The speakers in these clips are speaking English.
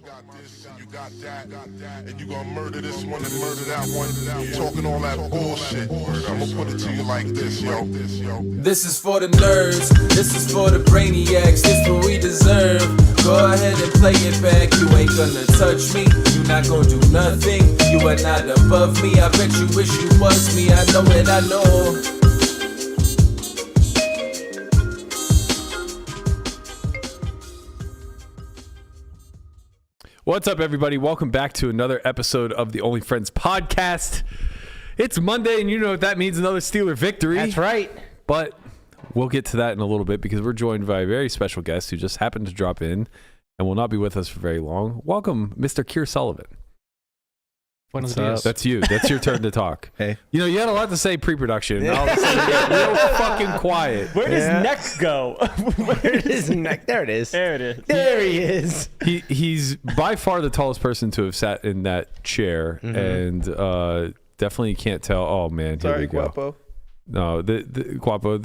got this, and you got that, and you gonna murder this one and murder that one. Talking all that bullshit. I'ma put it to you like this, yo. This is for the nerds, this is for the brainiacs, this what we deserve. Go ahead and play it back, you ain't gonna touch me, you not gonna do nothing, you are not above me. I bet you wish you was me, I know that I know. What's up, everybody? Welcome back to another episode of the Only Friends podcast. It's Monday, and you know what that means, another Steeler victory. That's right. But we'll get to that in a little bit because we're joined by a very special guest who just happened to drop in and will not be with us for very long. Welcome, Mr. Keir Sullivan. Buenos dias. That's you. That's your turn to talk. Hey. You know, you had a lot to say pre-production. All of a sudden, you're real fucking quiet. Where does neck go? Where does neck? There it is. There it is. There he is. He's by far the tallest person to have sat in that chair, and definitely can't tell. Oh man, here we go. Guapo. No, the Guapo.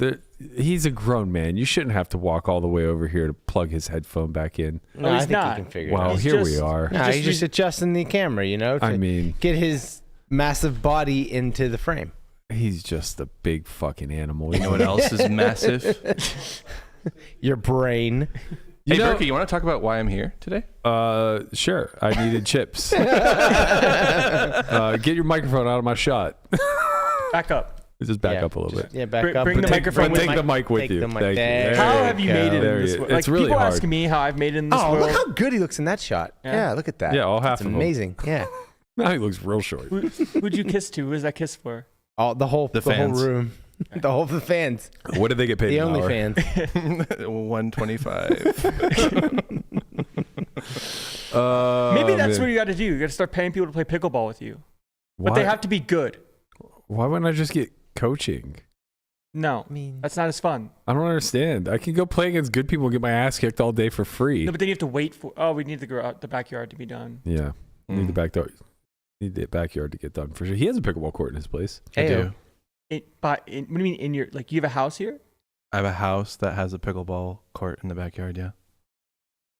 He's a grown man. You shouldn't have to walk all the way over here to plug his headphone back in. No, he's I think not. he can figure Well, it out. here we are. No, he's just adjusting the camera, you know, to I mean, get his massive body into the frame. he's just a big fucking animal. You know what else is massive? Your brain. Hey, Berkey, you want to talk about why I'm here today? Sure. I needed chips. Get your microphone out of my shot. Back up. Just back up a little bit. Yeah, back up. Bring the microphone But with take the mic with you. Take the mic. Thank you. There How you have you go. made it There in he this is. world? It's Like, really people hard. ask me how I've made it in this Oh, world. look how good he looks in that shot. Yeah. Yeah, look at that. Yeah, all half That's of him. amazing. Yeah. Now he looks real short. Who'd you kiss to? Who was that kiss for? Oh, the whole fans. room. The whole the fans. What did they get paid The an only hour? fans. 125. Maybe that's what you got to do. You got to start paying people to play pickleball with you. But they have to be good. Why wouldn't I just get coaching? No, I mean, that's not as fun. I don't understand. I can go play against good people and get my ass kicked all day for free. No, but then you have to wait for. Oh, we need the backyard to be done. Yeah. Need the backyard. Need the backyard to get done for sure. He has a pickleball court in his place. I do. What do you mean in your you have a house here? I have a house that has a pickleball court in the backyard, yeah.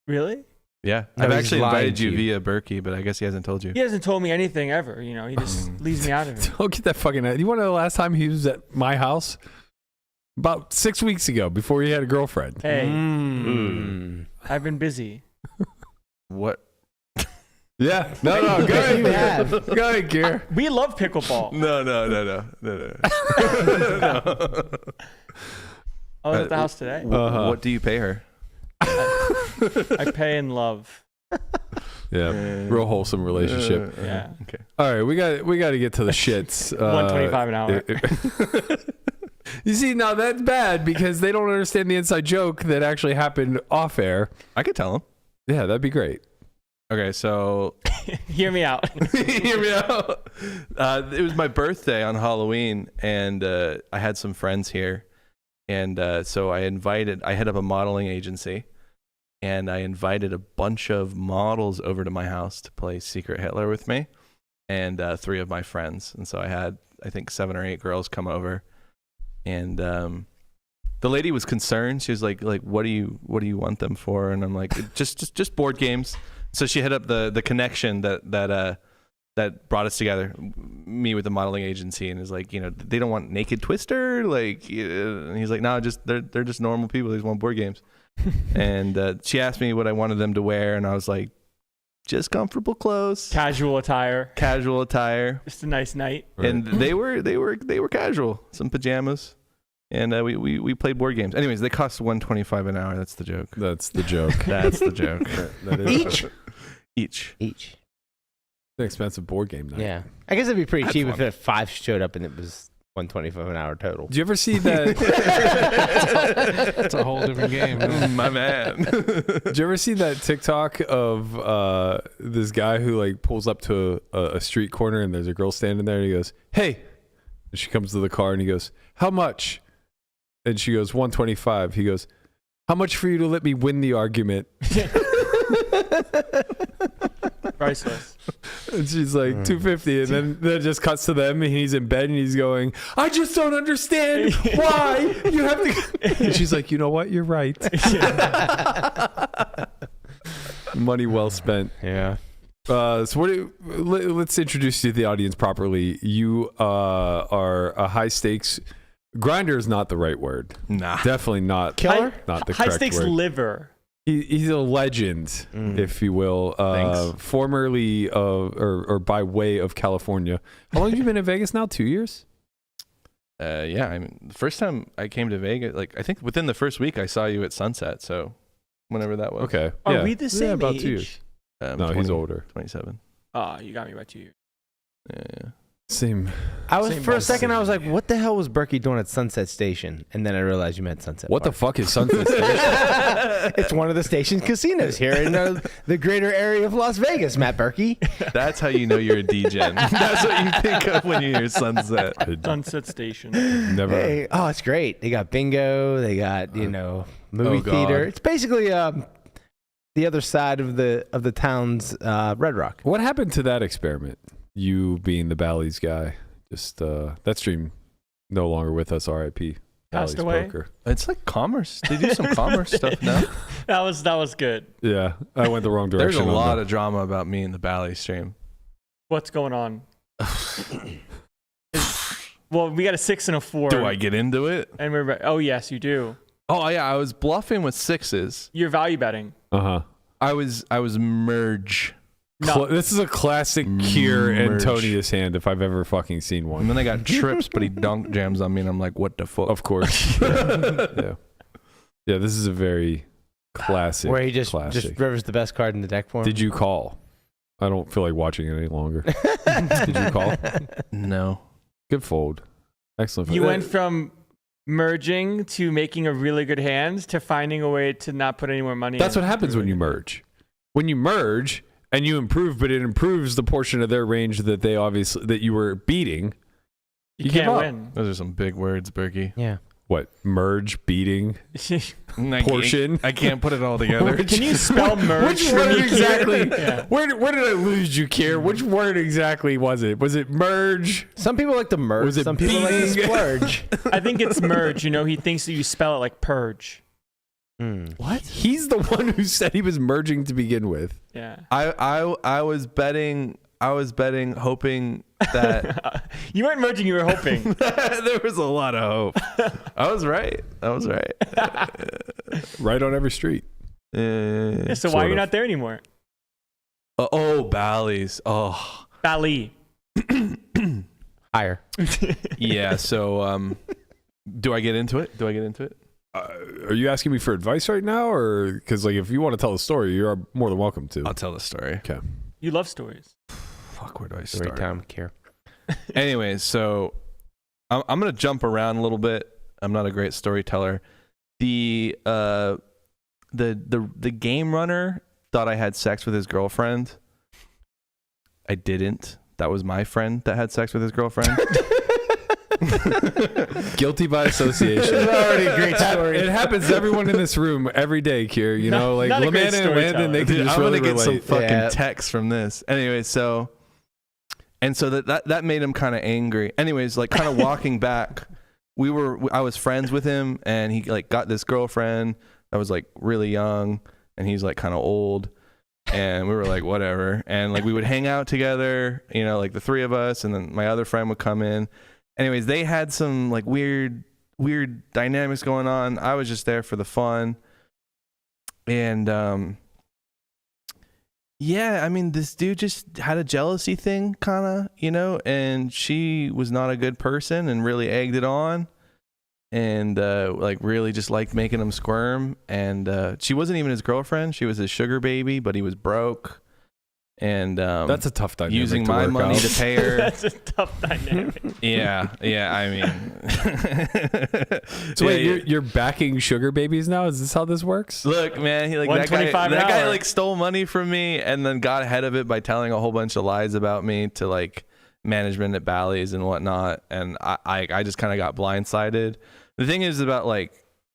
Really? Yeah. No, I've he's actually lying invited to you you. via Berkey, but I guess he hasn't told you. He hasn't told me anything ever. You know, he just leaves me out of it. Don't get that fucking. You want to know the last time he was at my house? About 6 weeks ago, before he had a girlfriend. Hey, Mm. I've been busy. What? Yeah. No. Go ahead. You have. Go ahead, Gear. We love pickleball. No. I was at the house today. What do you pay her? I pay in love. Yeah. Real wholesome relationship. Yeah. Okay. All right, we got to get to the shits. 125 an hour. You see, now that's bad because they don't understand the inside joke that actually happened off air. I could tell him. Yeah, that'd be great. Okay, so Hear me out. hear me out. It was my birthday on Halloween, and I had some friends here, and so I head up a modeling agency, and I invited a bunch of models over to my house to play Secret Hitler with me, and 3 of my friends, and so I had, I think, 7 or 8 girls come over, and the lady was concerned. She was like, what do you want them for? And I'm like, just board games. So she hit up the connection that brought us together, me with the modeling agency, and is like, you know, they don't want Naked Twister, like, and he's like, no, they're just normal people. They just want board games. And she asked me what I wanted them to wear, and I was like, just comfortable clothes, Casual attire. Just a nice night. Right. and they were casual, some pajamas, and we played board games. Anyways, they cost $125 an hour. That's the joke. That's the joke. That's the joke. That is Each. an expensive board game night. Yeah. I guess it'd be pretty That's cheap fun. if 5 showed up and it was $125 an hour total. Did you ever see that? It's a whole different game. My man. Did you ever see that TikTok of this guy who like pulls up to a street corner and there's a girl standing there and he goes, "Hey," and she comes to the car and he goes, "How much?" And she goes, $125. He goes, "How much for you to let me win the argument?" Priceless. And she's like, $250. And then it just cuts to them and he's in bed and he's going, "I just don't understand why you have to." And she's like, "You know what? You're right." Money well spent. Yeah. So let's introduce you to the audience properly. You are a high stakes grinder is not the right word. Nah. Definitely not. Killer? Not the High correct stakes word. liver. He's a legend, if you will. Thanks. Formerly or by way of California. How long have you been in Vegas now? 2 years? Yeah, I mean, the first time I came to Vegas, like I think within the first week I saw you at Sunset. So whenever that was. Okay. Are yeah. we the same about age? 2 years. No, 20, he's older. 27. Oh, you got me by 2 years. Yeah. Same. I was Same for a old second. thing. I was like, "What the hell was Berkey doing at Sunset Station?" And then I realized you meant Sunset. What the Park. fuck is Sunset Station? It's one of the station's casinos here in the greater area of Las Vegas. Matt Berkey. That's how you know you're a DGen. That's what you think of when you hear Sunset. Sunset Station. Never. Hey, oh, it's great. They got bingo. They got movie oh, God. theater. It's basically the other side of the town's Red Rock. What happened to that experiment? You being the Bally's guy. Just that stream no longer with us. R.I.P. Passed Bally's away? Poker. It's like commerce. They do some commerce stuff now. That was good. Yeah, I went the wrong There's direction. a lot of drama about me in the Bally stream. What's going on? Well, we got a 6 and a 4. Do I get into it? And we're oh yes, you do. Oh yeah, I was bluffing with sixes. You're value betting. I was merge. No. This is a classic Keir Merge. Antonius hand if I've ever fucking seen And one. then I got trips, but he dunk jams on me, and I'm like, what the fuck? Of course. Yeah. Yeah, this is a very classic. Where he just classic. rivers the best card in the deck for him. Did you call? I don't feel like watching it any longer. Did you call? No. Good fold. Excellent fold. You went from merging to making a really good hand to finding a way to not put any more money That's in. what happens when you merge. When you merge and you improve, but it improves the portion of their range that they obviously that you were beating. You give can't up. win. Those are some big words, Berkey. Yeah. What? Merge, beating, portion. I can't put it all together. Can you spell merge Which for word me? exactly? Yeah. Where did I lose you, Keir? Which word exactly was it? Was it merge? Some people like to merge. Was it Some people like to beating? splurge. I think it's merge. You know, he thinks that you spell it like purge. What? He's the one who said he was merging to begin with. Yeah. I was betting, hoping that You weren't merging. You were hoping. there was a lot of hope. I was right. Right on every street. Yeah, so why Sort are you of. not there anymore? Oh, Bally's. Oh, Bally. Higher. yeah. So, do I get into it? Are you asking me for advice right now, or because like if you want to tell the story, you're more than welcome to. I'll tell the story. Okay. You love stories. Fuck, where do I Story start? time, Keir. Anyways, so I'm gonna jump around a little bit. I'm not a great storyteller. The game runner thought I had sex with his girlfriend. I didn't. That was my friend that had sex with his girlfriend. Guilty by association. Already a great story. It happens to everyone in this room every day, Keir. You know, like not a great Lamanna and Landon, they can Dude, just I'm really gonna get some relate. fucking Yeah. text from this. Anyway, so that made him kind of angry. Anyways, like kind of walking back, I was friends with him, and he like got this girlfriend that was like really young, and he's like kind of old, and we were like whatever, and like we would hang out together, you know, like the three of us, and then my other friend would come in. Anyways, they had some like weird dynamics going on. I was just there for the fun. And yeah, I mean, this dude just had a jealousy thing, kind of, you know, and she was not a good person and really egged it on, and like really just liked making him squirm. And she wasn't even his girlfriend. She was his sugar baby, but he was broke. And That's a tough dynamic. using to my work money out. to pay her. That's a tough dynamic. Yeah, I mean. So wait, Yeah, you're backing sugar babies now? Is this how this works? Look, man, he like $125 that an guy hour. like stole money from me and then got ahead of it by telling a whole bunch of lies about me to like management at Bally's and whatnot. And I just kind of got blindsided. The thing is about like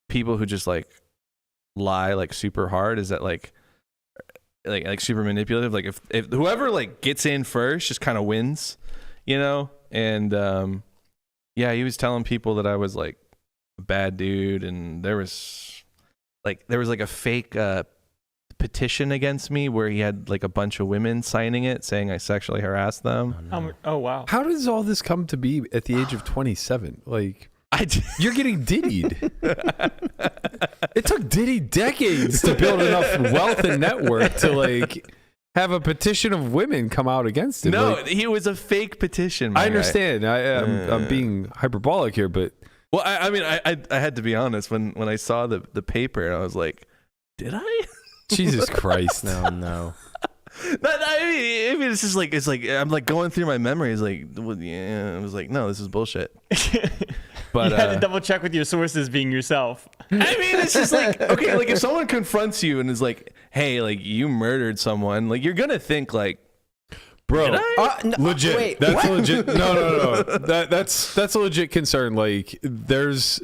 people who just like lie like super hard is that like super manipulative. Like if whoever like gets in first just kind of wins, you know? And yeah, he was telling people that I was like a bad dude, and there was like a fake petition against me where he had like a bunch of women signing it saying I sexually harassed them. Oh wow. How does all this come to be at the age of 27? Like, you're getting diddied. It took Diddy decades to build enough wealth and network to like have a petition of women come out against him. No, like, it was a fake petition. I understand. I'm being hyperbolic here, but well, I mean, I had to be honest when I saw the paper, and I was like, did I? Jesus Christ. No. I mean, it's just like I'm like going through my memories, like, well, yeah, I was like, no, this is bullshit. But you had to double check with your sources, being yourself. I mean, it's just like, okay, like if someone confronts you and is like, hey, like you murdered someone, like you're gonna think like, bro, No, legit. wait, That's what? legit. No. That's a legit concern. Like there's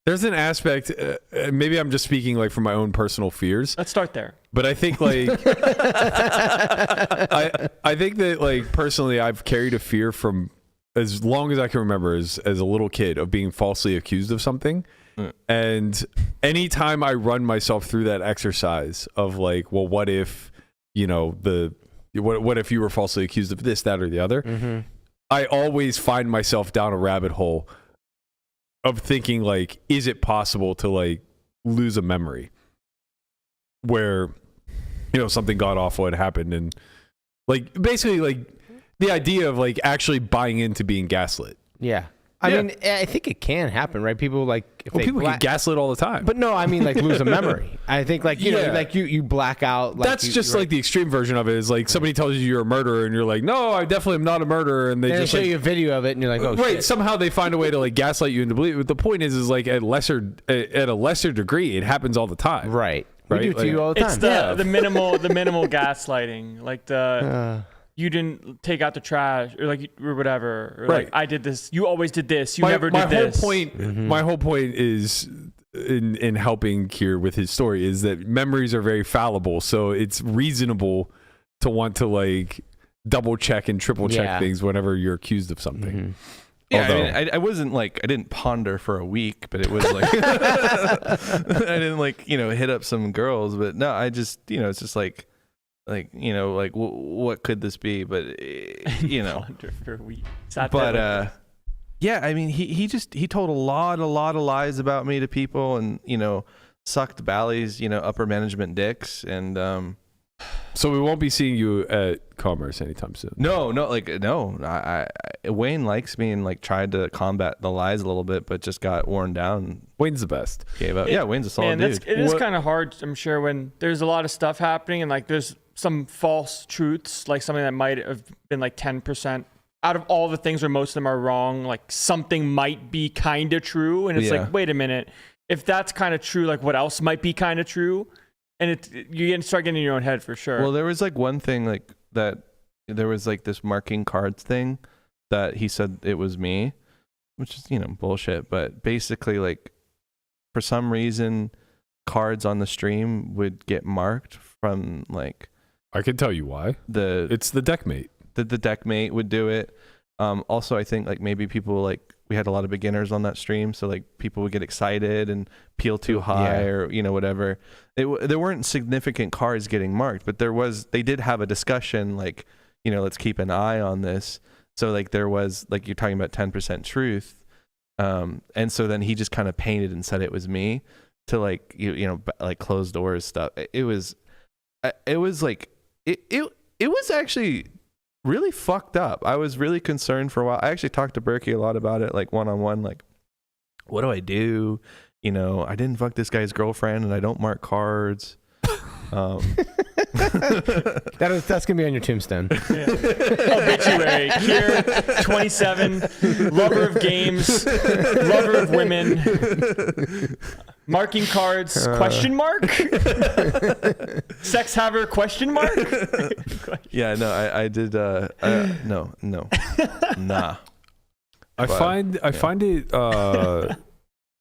an aspect. Maybe I'm just speaking like from my own personal fears. Let's start there. But I think like I think that like personally, I've carried a fear from as long as I can remember as a little kid of being falsely accused of something. And anytime I run myself through that exercise of like, well, what if, you know, what if you were falsely accused of this, that, or the other? Mm-hmm. I always find myself down a rabbit hole of thinking like, is it possible to like lose a memory where, you know, something god awful had happened, and like basically like the idea of like actually buying into being gaslit. Yeah. I mean, I think it can happen, right? People like if Well, people get gaslit all the time. but no, I mean like lose a memory. I think like you know, like you black out. Like, that's just like the extreme version of it. Is like somebody tells you you're a murderer, and you're like, no, I definitely am not a murderer, and they and just show like, you a video of it, and you're like, oh right. shit. Somehow they find a way to like gaslight you into believing. But the point is like at a lesser degree, it happens all the time. Right. Right? We do it to Like- you all the time. It's the minimal gaslighting, like you didn't take out the trash or like or whatever, or Right. like I did this. You always did this. You never did this. My whole point is in helping Keir with his story is that memories are very fallible, so it's reasonable to want to like double check and triple check things whenever you're accused of something. Mm-hmm. Yeah, Although, I mean, I wasn't like, I didn't ponder for a week, but it was like, I didn't like, you know, hit up some girls, but no, I just, you know, it's just like, you know, like what could this be? But, you know, For a week. but, yeah, I mean, he told a lot of lies about me to people, and, you know, sucked Bally's, you know, upper management dicks. And, so we won't be seeing you at Commerce anytime soon. No. I Wayne likes me and like tried to combat the lies a little bit, but just got worn down. Wayne's the best. Gave up. Yeah, Wayne's a solid dude. It is kind of hard, I'm sure, when there's a lot of stuff happening and like there's some false truths, like something that might have been like 10% out of all the things where most of them are wrong. Like something might be kind of true, and it's like, wait a minute, if that's kind of true, like what else might be kind of true? And you start getting in your own head for sure. Well, there was like one thing like that. There was like this marking cards thing that he said it was me, which is, you know, bullshit. But basically, like for some reason, cards on the stream would get marked from like. I can tell you why. It's the deckmate. The deckmate would do it. Also, I think like maybe people like we had a lot of beginners on that stream, so like people would get excited and peel too high or you know whatever. There weren't significant cards getting marked, but they did have a discussion like, you know, let's keep an eye on this. So like there was like you're talking about 10% truth, and so then he just kind of painted and said it was me to like you know like closed doors stuff. It was like it was actually really fucked up. I was really concerned for a while. I actually talked to Berkey a lot about it, like one-on-one, like, what do I do? You know, I didn't fuck this guy's girlfriend and I don't mark cards. That's gonna be on your tombstone. Obituary. Keir, 27, lover of games, lover of women, marking cards, question mark? Sex haver, question mark? Yeah, no, I did, no, nah. I find it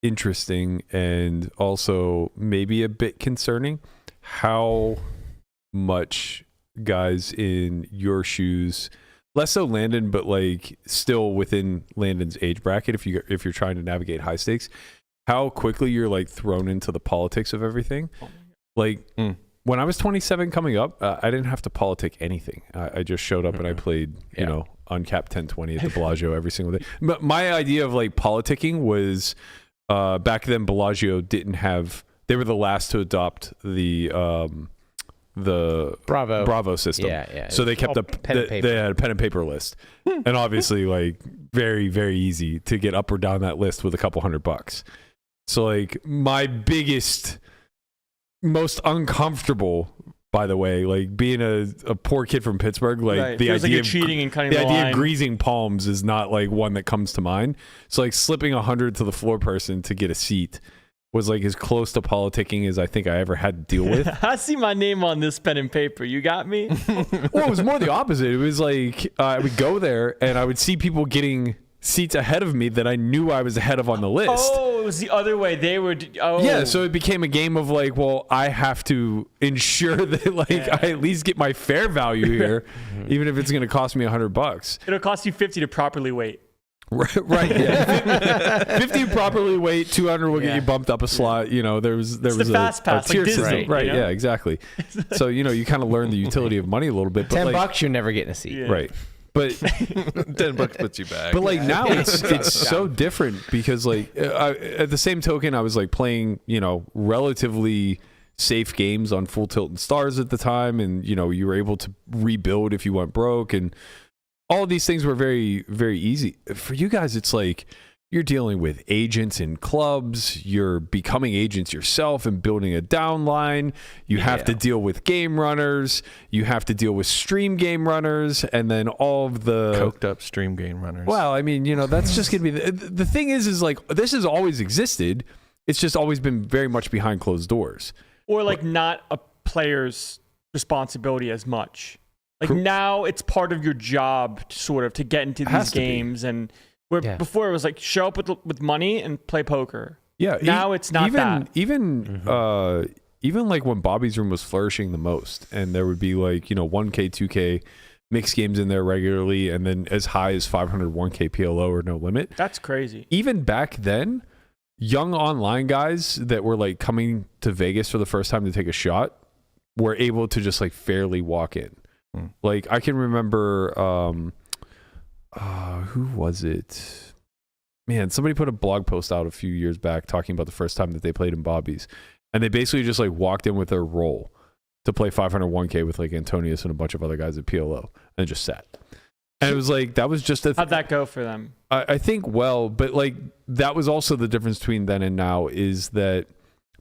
interesting and also maybe a bit concerning how much guys in your shoes, less so Landon, but like still within Landon's age bracket, if you're trying to navigate high stakes, how quickly you're like thrown into the politics of everything. Like when I was 27 coming up, I didn't have to politic anything. I just showed up and I played, you know, uncapped 10-20 at the Bellagio every single day. But my idea of like politicking was back then Bellagio didn't have. They were the last to adopt the Bravo system. Yeah. So they kept they had a pen and paper list, and obviously like very, very easy to get up or down that list with a couple $100. So like my biggest, most uncomfortable, by the way, like being a poor kid from Pittsburgh, like the idea of cheating and cutting the the idea line. of greasing palms is not like one that comes to mind. So like slipping 100 to the floor person to get a seat was like as close to politicking as I think I ever had to deal with. I see my name on this pen and paper. You got me? Well, it was more the opposite. It was like I would go there and I would see people getting seats ahead of me that I knew I was ahead of on the list. Oh, it was the other way. They were. Oh. Yeah, so it became a game of like, well, I have to ensure that like I at least get my fair value here, even if it's going to cost me $100. It'll cost you 50 to properly wait. Right. Yeah. 50 properly weight, 200 will get you bumped up a slot. You know, there was the fast pass, tier like Disney, system. Right. you know? Yeah, exactly. So, you know, you kind of learn the utility of money a little bit. But $10, you're never getting a seat. Yeah. Right. But $10 puts you back. But like now it's so different because like at the same token, I was like playing, you know, relatively safe games on full tilt and stars at the time. And, you know, you were able to rebuild if you went broke. And all of these things were very, very easy. For you guys, it's like you're dealing with agents in clubs. You're becoming agents yourself and building a downline. You have to deal with game runners. You have to deal with stream game runners. And then all of the Coked up stream game runners. Well, I mean, you know, that's just going to be the thing is like this has always existed. It's just always been very much behind closed doors. Or like not a player's responsibility as much. Like now it's part of your job to get into these games. And where before it was like show up with money and play poker. Yeah. Now it's not that. Even like when Bobby's Room was flourishing the most and there would be like, you know, 1K, 2K mixed games in there regularly and then as high as 500 1K PLO or no limit. That's crazy. Even back then, young online guys that were like coming to Vegas for the first time to take a shot were able to just like fairly walk in. Like I can remember who was it? Man, somebody put a blog post out a few years back talking about the first time that they played in Bobby's. And they basically just like walked in with their roll to play 500 1K with like Antonius and a bunch of other guys at PLO and just sat. And it was like, that was just how'd that go for them? I think well, but like that was also the difference between then and now is that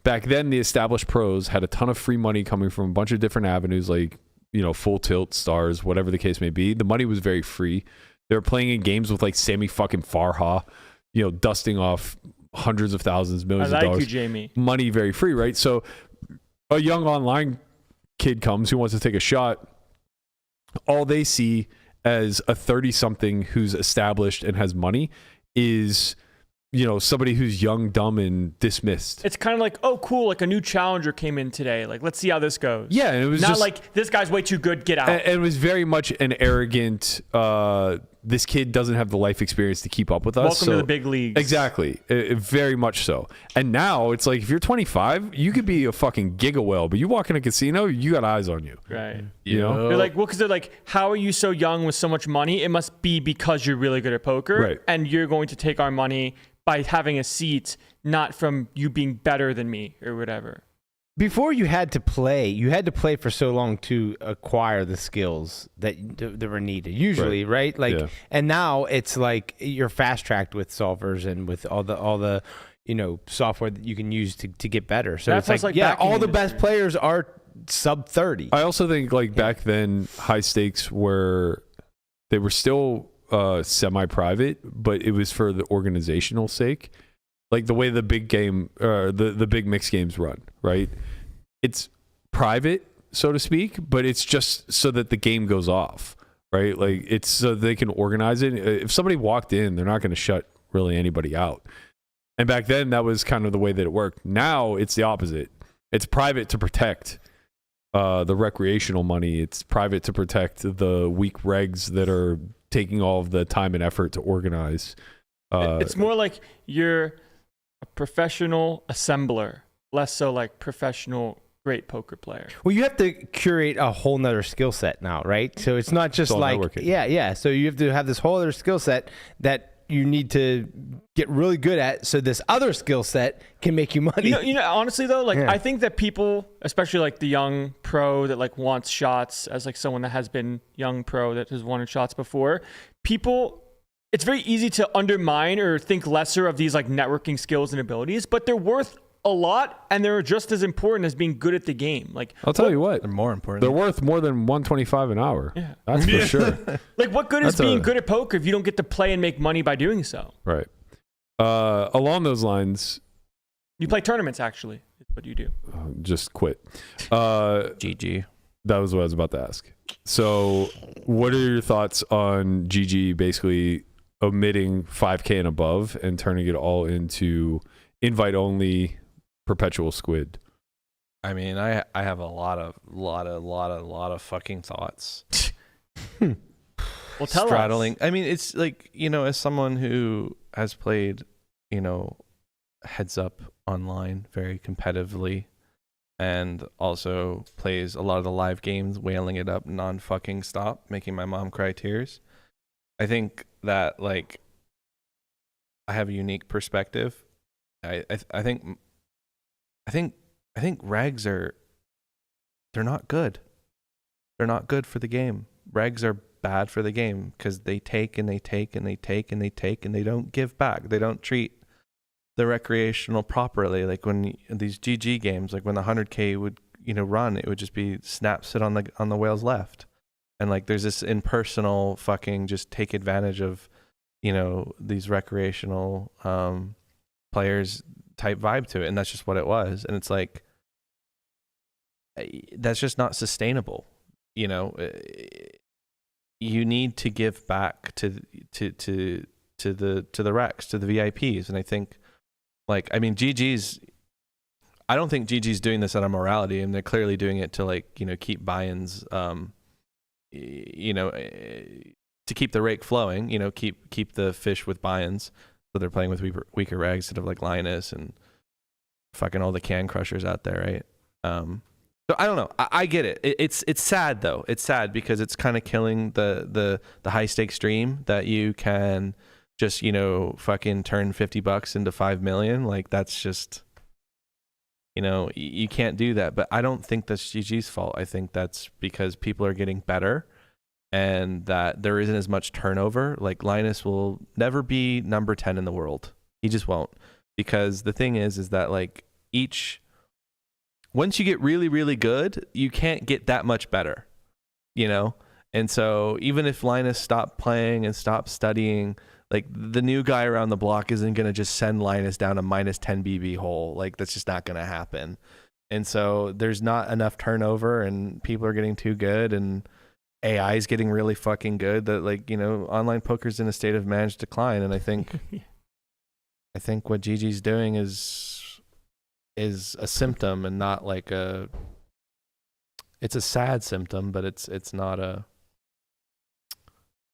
back then the established pros had a ton of free money coming from a bunch of different avenues like, you know, full tilt, stars, whatever the case may be. The money was very free. They were playing in games with like Sammy fucking Farha, you know, dusting off hundreds of thousands, millions of dollars. You, Jamie. Money very free, right? So a young online kid comes who wants to take a shot. All they see as a 30-something who's established and has money is, you know, somebody who's young, dumb, and dismissed. It's kind of like, oh, cool, like a new challenger came in today. Like, let's see how this goes. Yeah, and it was not just like this guy's way too good, get out. And it was very much an arrogant, this kid doesn't have the life experience to keep up with us. Welcome to the big leagues. Exactly. Very much so. And now it's like, if you're 25, you could be a fucking giga whale, but you walk in a casino, you got eyes on you. Right. You know? They're like, well, because they're like, how are you so young with so much money? It must be because you're really good at poker. Right. And you're going to take our money by having a seat, not from you being better than me or whatever. Before you had to play for so long to acquire the skills that were needed, usually, right? Like, and now it's like you're fast tracked with solvers and with all the you know, software that you can use to get better. So That's it's like yeah, all the best players are sub 30. I also think like back then, high stakes they were still semi-private, but it was for the organizational sake. Like the way the big game, the big mixed games run, right? It's private, so to speak, but it's just so that the game goes off, right? Like it's so they can organize it. If somebody walked in, they're not going to shut really anybody out. And back then, that was kind of the way that it worked. Now it's the opposite. It's private to protect the recreational money. It's private to protect the weak regs that are taking all of the time and effort to organize. It's more like you're a professional assembler, less so like professional great poker player. Well, you have to curate a whole nother skill set now, right? So it's not just all like, networking. yeah. So you have to have this whole other skill set that you need to get really good at, so this other skill set can make you money. You know, honestly though, like Yeah. I think that people, especially like the young pro that like wants shots, as like someone that has been young pro that has wanted shots before, people, it's very easy to undermine or think lesser of these like networking skills and abilities, but they're worth a lot, and they're just as important as being good at the game. Like, I'll tell you what, They're more important. they're worth more than $125 an hour. Yeah. That's for sure. like what good is That's being good at poker if you don't get to play and make money by doing so? Right. Along those lines, You play tournaments, actually. Is what you do. just quit. GG. That was what I was about to ask. So, what are your thoughts on GG basically omitting 5K and above and turning it all into invite only perpetual squid? I mean, I have a lot of fucking thoughts. Well, tell Straddling. us. I mean, it's like, you know, as someone who has played, you know, heads up online very competitively, and also plays a lot of the live games, whaling it up non-fucking stop, making my mom cry tears. I think that, like, I have a unique perspective. I think regs they're not good. They're not good for the game. Regs are bad for the game because they take and they take and they take and they take and they don't give back. They don't treat the recreational properly. Like when these GG games, like when the 100K would, you know, run, it would just be snap sit on the whale's left. And like there's this impersonal fucking just take advantage of, you know, these recreational players type vibe to it. And that's just what it was. And it's like, that's just not sustainable. You know, you need to give back to the Rex, to the VIPs. And I think, like, I mean, I don't think GG's doing this out of morality, and they're clearly doing it to, like, you know, keep buy-ins, you know, to keep the rake flowing, you know, keep the fish with buy-ins. So they're playing with weaker rags instead of like Linus and fucking all the can crushers out there, right? So I don't know. I get it. It's sad though. It's sad because it's kind of killing the high stakes dream that you can just, you know, fucking turn $50 into 5 million. Like that's just, you know, you can't do that. But I don't think that's GG's fault. I think that's because people are getting better and that there isn't as much turnover. Like Linus will never be number 10 in the world. He just won't. Because the thing is that like once you get really, really good, you can't get that much better, you know? And so even if Linus stopped playing and stopped studying, like the new guy around the block isn't going to just send Linus down a minus 10 BB hole. Like that's just not going to happen. And so there's not enough turnover and people are getting too good and AI is getting really fucking good that, like, you know, online poker's in a state of managed decline. And I think, I think what GG's doing is a symptom and not like it's a sad symptom, but it's not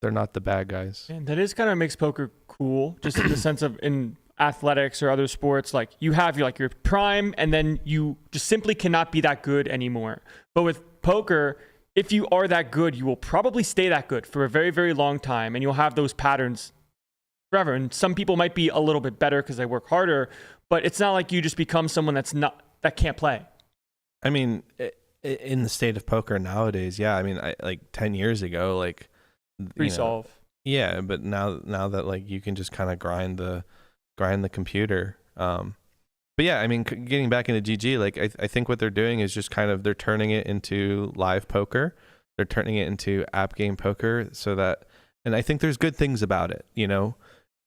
they're not the bad guys. And that is kind of makes poker cool, just in the sense of in athletics or other sports, like you have your prime and then you just simply cannot be that good anymore. But with poker, if you are that good, you will probably stay that good for a very, very long time, and you'll have those patterns forever. And some people might be a little bit better because they work harder, but it's not like you just become someone that can't play. I mean, in the state of poker nowadays, yeah. I mean, like 10 years ago, like Resolve. Yeah, but now that like you can just kind of grind the computer. But yeah, I mean, getting back into GG, like I think what they're doing is just kind of they're turning it into live poker. They're turning it into app game poker, so that, and I think there's good things about it. You know,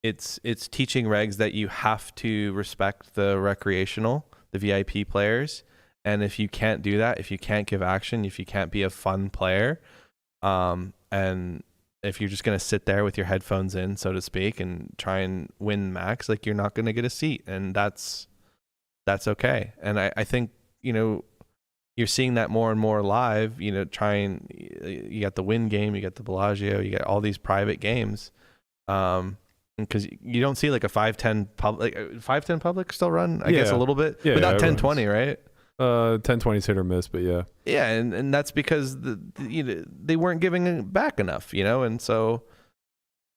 it's teaching regs that you have to respect the recreational, the VIP players, and if you can't do that, if you can't give action, if you can't be a fun player, and if you're just going to sit there with your headphones in, so to speak, and try and win max, like you're not going to get a seat, and that's okay. And I think, you know, you're seeing that more and more live, you know, you got the Win game, you got the Bellagio, you got all these private games. Because you don't see like a 5-10 public, 5-10 public still run, I guess a little bit, but not 10-20, right? 10-20's hit or miss, but yeah. Yeah, and that's because they weren't giving back enough, and so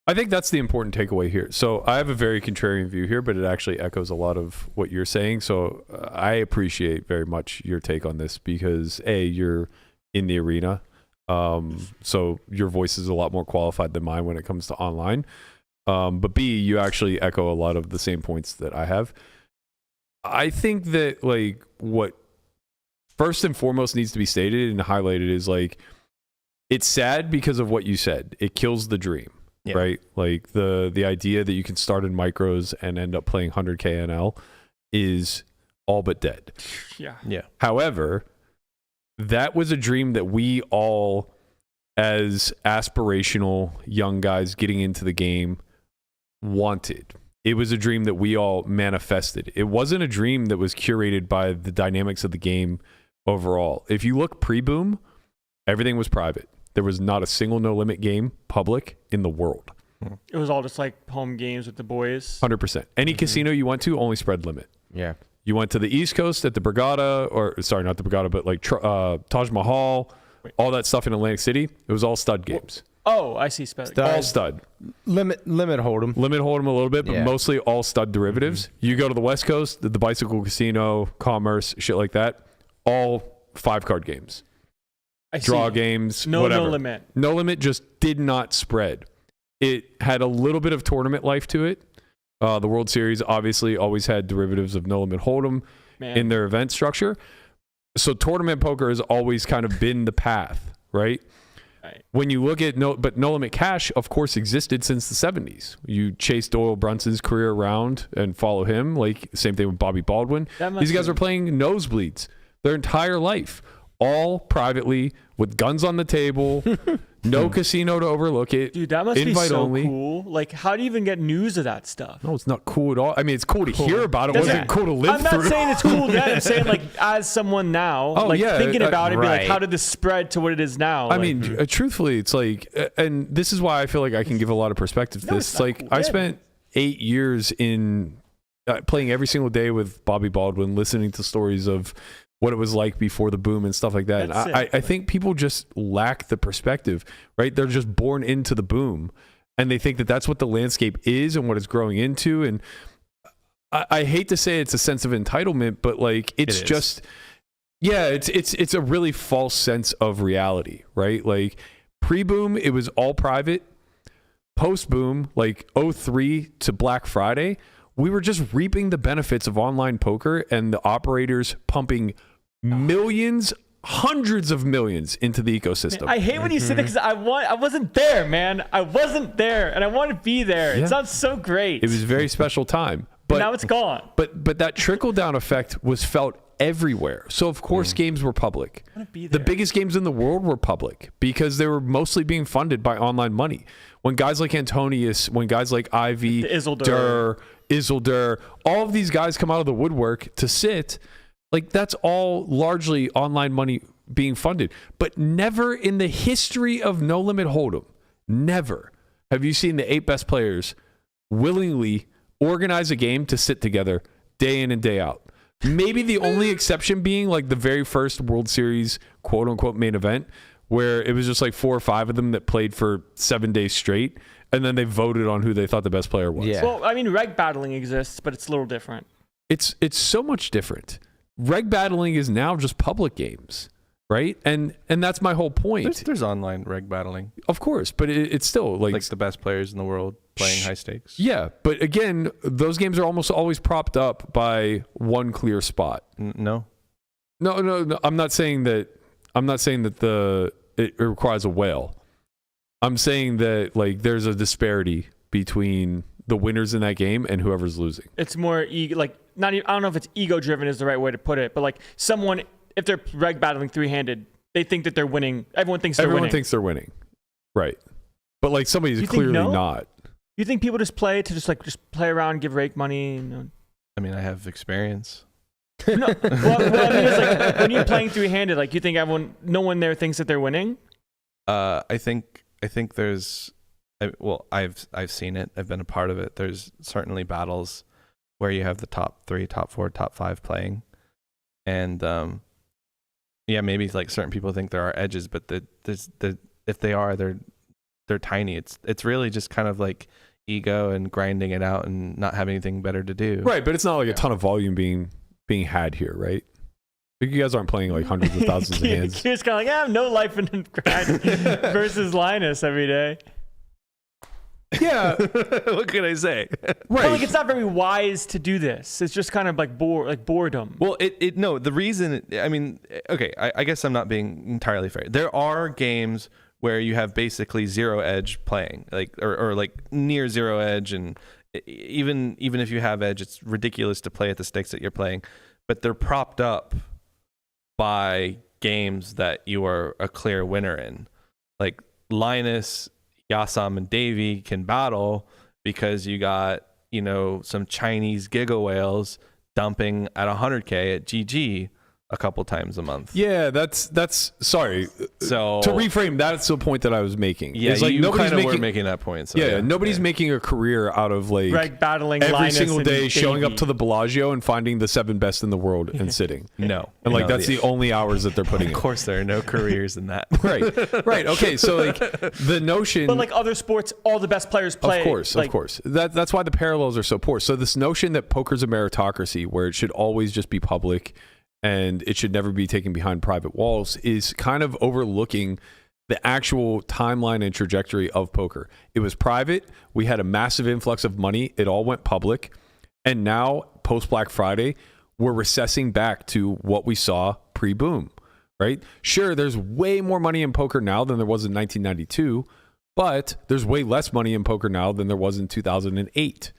I think that's the important takeaway here. So I have a very contrarian view here, but it actually echoes a lot of what you're saying. So I appreciate very much your take on this because A, you're in the arena. So your voice is a lot more qualified than mine when it comes to online. But B, you actually echo a lot of the same points that I have. I think that like what first and foremost needs to be stated and highlighted is like, it's sad because of what you said. It kills the dream. Yeah. Right? Like the idea that you can start in micros and end up playing 100K NL is all but dead. Yeah. Yeah. However, that was a dream that we all, as aspirational young guys getting into the game, wanted. It was a dream that we all manifested. It wasn't a dream that was curated by the dynamics of the game overall. If you look pre-boom, everything was private. There was not a single no limit game public in the world. It was all just like home games with the boys. 100%. Any casino you went to, only spread limit. Yeah. You went to the East Coast at the Borgata, or sorry, not the Borgata, but like Taj Mahal, all that stuff in Atlantic City. It was all stud games. Oh, I see. All stud. Limit hold'em. Limit hold'em a little bit, but Yeah. mostly all stud derivatives. You go to the West Coast, the Bicycle Casino, Commerce, shit like that, all 5-card games. Draw games, whatever. No limit. No limit just did not spread. It had a little bit of tournament life to it. The World Series obviously always had derivatives of no limit hold'em in their event structure. So tournament poker has always kind of been the path, right? Right. When you look at no limit cash, of course, existed since the 70s. You chase Doyle Brunson's career around and follow him. Like same thing with Bobby Baldwin. These guys are playing nosebleeds their entire life. All privately with guns on the table, no casino to overlook it. Dude, that must invite be so only. Cool. Like, how do you even get news of that stuff? No, it's not cool at all. I mean, it's cool to hear about it. It wasn't cool to live through. I'm not saying it's cool then. I'm saying, like, as someone now, thinking about it, be like, how did this spread to what it is now? I mean, truthfully, it's like, and this is why I feel like I can give a lot of perspective to this. It's like, cool. I spent 8 years in playing every single day with Bobby Baldwin, listening to stories of what it was like before the boom and stuff like that. And I think people just lack the perspective, right? They're just born into the boom and they think that that's what the landscape is and what it's growing into. And I hate to say it's a sense of entitlement, but like, it's just, yeah, it's a really false sense of reality, right? Like pre-boom, it was all private. Post-boom, like 03 to Black Friday, we were just reaping the benefits of online poker and the operators pumping millions, hundreds of millions into the ecosystem. Man, I hate when you say that because I wasn't there, man. I wasn't there, and I want to be there. Yeah. It sounds so great. It was a very special time, but now it's gone. But that trickle down effect was felt everywhere. So of course games were public. The biggest games in the world were public because they were mostly being funded by online money. When guys like Antonius, when guys like Ivy, Isildur, all of these guys come out of the woodwork to sit. Like that's all largely online money being funded, but never in the history of No Limit Hold'em, never have you seen the 8 best players willingly organize a game to sit together day in and day out. Maybe the only exception being like the very first World Series quote unquote main event where it was just like 4 or 5 of them that played for 7 days straight. And then they voted on who they thought the best player was. Yeah. Well, I mean, reg battling exists, but it's a little different. It's so much different. Reg battling is now just public games, right? And that's my whole point. There's online reg battling, of course, but it's still like the best players in the world playing high stakes. Yeah, but again, those games are almost always propped up by one clear spot. No. I'm not saying that. It requires a whale. I'm saying that like there's a disparity between the winners in that game and whoever's losing. It's more not even, I don't know if it's ego driven is the right way to put it, but like someone, if they're reg battling 3-handed, they think that they're winning. Everyone thinks they're winning. Right. But like somebody's clearly not. You think people just play play around, give rake money? No. I mean, I have experience. No. Well, I mean, it's like when you're playing 3-handed, like you think no one there thinks that they're winning? I think there's, I've seen it. I've been a part of it. There's certainly battles where you have the top 3, top 4, top 5 playing, And yeah, maybe like certain people think there are edges, but if they are, they're tiny. It's really just kind of like ego and grinding it out and not having anything better to do. Right, but it's not like a ton of volume being had here, right? You guys aren't playing like hundreds of thousands of hands. You're just kind of like, I have no life in the grind versus Linus every day. Yeah. What can I say? Right. But like, it's not very wise to do this. It's just kind of like boredom. Well, no, the reason, I mean, okay, I guess I'm not being entirely fair. There are games where you have basically zero edge playing, like, or like near zero edge. And even if you have edge, it's ridiculous to play at the stakes that you're playing, but they're propped up by games that you are a clear winner in. Like Linus, Yasam, and Davey can battle because you got, some Chinese giga whales dumping at 100K at GG a couple times a month. Yeah, that's sorry. So to reframe, that's the point that I was making. Yeah, it's like you kind of were making that point. So yeah, nobody's making a career out of like battling every Linus single and day, showing Davey. up to the Bellagio and finding the 7 best in the world and sitting. No. And like No, that's the only hours that they're putting in. Of course, there are no careers in that. Right. Okay. So like the notion, But like other sports, all the best players play. of course. That's why the parallels are so poor. So this notion that poker's a meritocracy, where it should always just be public and it should never be taken behind private walls, is kind of overlooking the actual timeline and trajectory of poker. It was private. We had a massive influx of money. It all went public. And now, post Black Friday, we're recessing back to what we saw pre-boom, right? Sure, there's way more money in poker now than there was in 1992, but there's way less money in poker now than there was in 2008.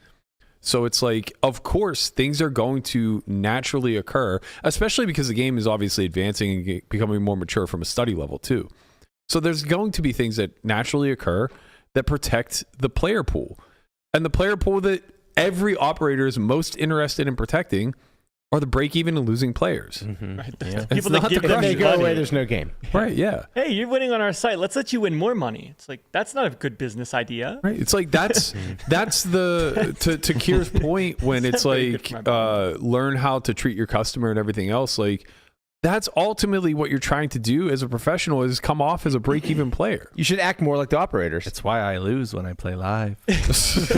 So it's like, of course, things are going to naturally occur, especially because the game is obviously advancing and becoming more mature from a study level too. So there's going to be things that naturally occur that protect the player pool. And the player pool that every operator is most interested in protecting are the break-even and losing players. Mm-hmm. Right. Yeah. People that give them They go money. away, there's no game. Right, yeah. Hey, you're winning on our site. Let's let you win more money. It's like, that's not a good business idea. Right. It's like that's the to Keir's point when it's very good like for my learn how to treat your customer and everything else. Like that's ultimately what you're trying to do as a professional, is come off as a break-even player. You should act more like the operators. It's why I lose when I play live. It's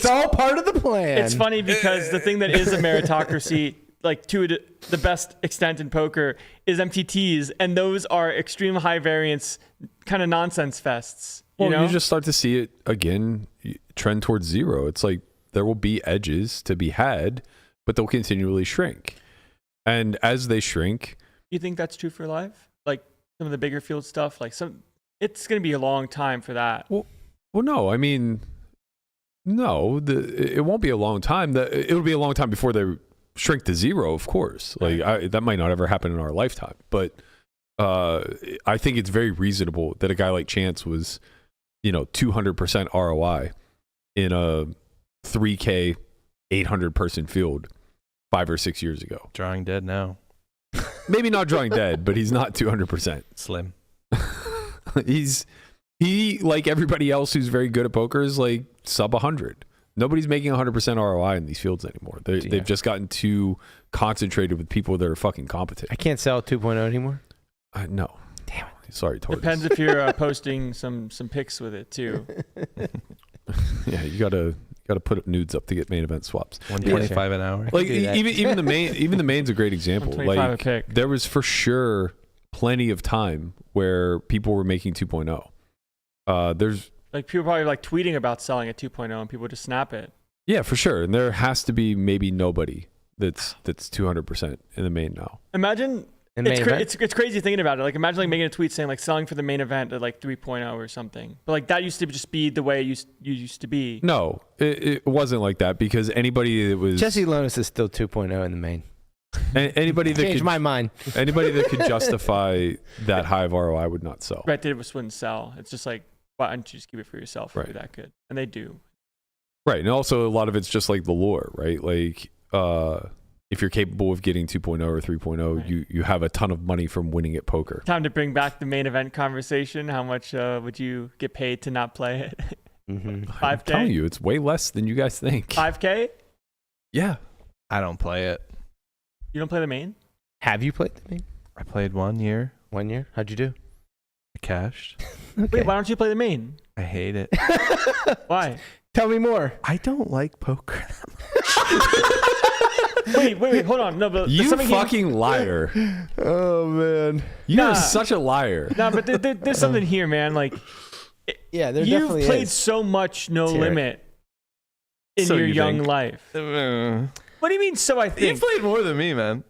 all part of the plan. It's funny because the thing that is a meritocracy, like to the best extent in poker, is MTTs, and those are extreme high variance kind of nonsense fests. You just start to see it again trend towards zero. It's like there will be edges to be had, but they'll continually shrink. And as they shrink, You think that's true for live? Like some of the bigger field stuff, it's going to be a long time for that. well, no, I mean, no, it won't be a long time. It'll be a long time before they shrink to zero, of course. Like that might not ever happen in our lifetime, but I think it's very reasonable that a guy like Chance was, 200% ROI in a 3K 800 person field 5 or 6 years ago. Drawing dead now. Maybe not drawing dead, but he's not 200%. Slim. He like everybody else who's very good at poker is like sub 100. Nobody's making 100% ROI in these fields anymore. They've just gotten too concentrated with people that are fucking competent. I can't sell 2.0 anymore. No. Damn it. Sorry, Tortoise. Depends if you're posting some pics with it too. Yeah, you gotta put up nudes up to get main event swaps. 125 an hour. Like even the main's a great example. 125 a Like pick. there was for sure plenty of time where people were making 2.0. There's Like people probably like tweeting about selling at 2.0 and people just snap it. yeah, for sure. And there has to be maybe nobody that's 200% in the main now. Imagine In the main event? it's crazy thinking about it. Like imagine like making a tweet saying like selling for the main event at like 3.0 or something. But like that used to just be the way you used to be. No, it wasn't like that because anybody that was Jesse Lonis is still 2.0 in the main. anybody that Changed could my mind. anybody that could justify that high of ROI would not sell. Red did wouldn't sell. It's just like, why don't you just keep it for yourself if Right. you're that good? And they do. Right. And also a lot of it's just like the lore, right? Like if you're capable of getting 2.0 or 3.0, Right. you have a ton of money from winning at poker. Time to bring back the main event conversation. How much would you get paid to not play it? Mm-hmm. I'm 5K? telling you, it's way less than you guys think. 5K? Yeah. I don't play it. You don't play the main? Have you played the main? I played 1 year. 1 year? How'd you do? I cashed. Wait, why don't you play the main? I hate it. Why? Tell me more. I don't like poker. wait, hold on. No, but You something fucking liar. Oh man. You're Nah. such a liar. No, but there's something here, man. Like, Yeah, there you've definitely played is. so much No Terry. Limit in So your you young think. life. What do you mean? So I You've think played more than me, man.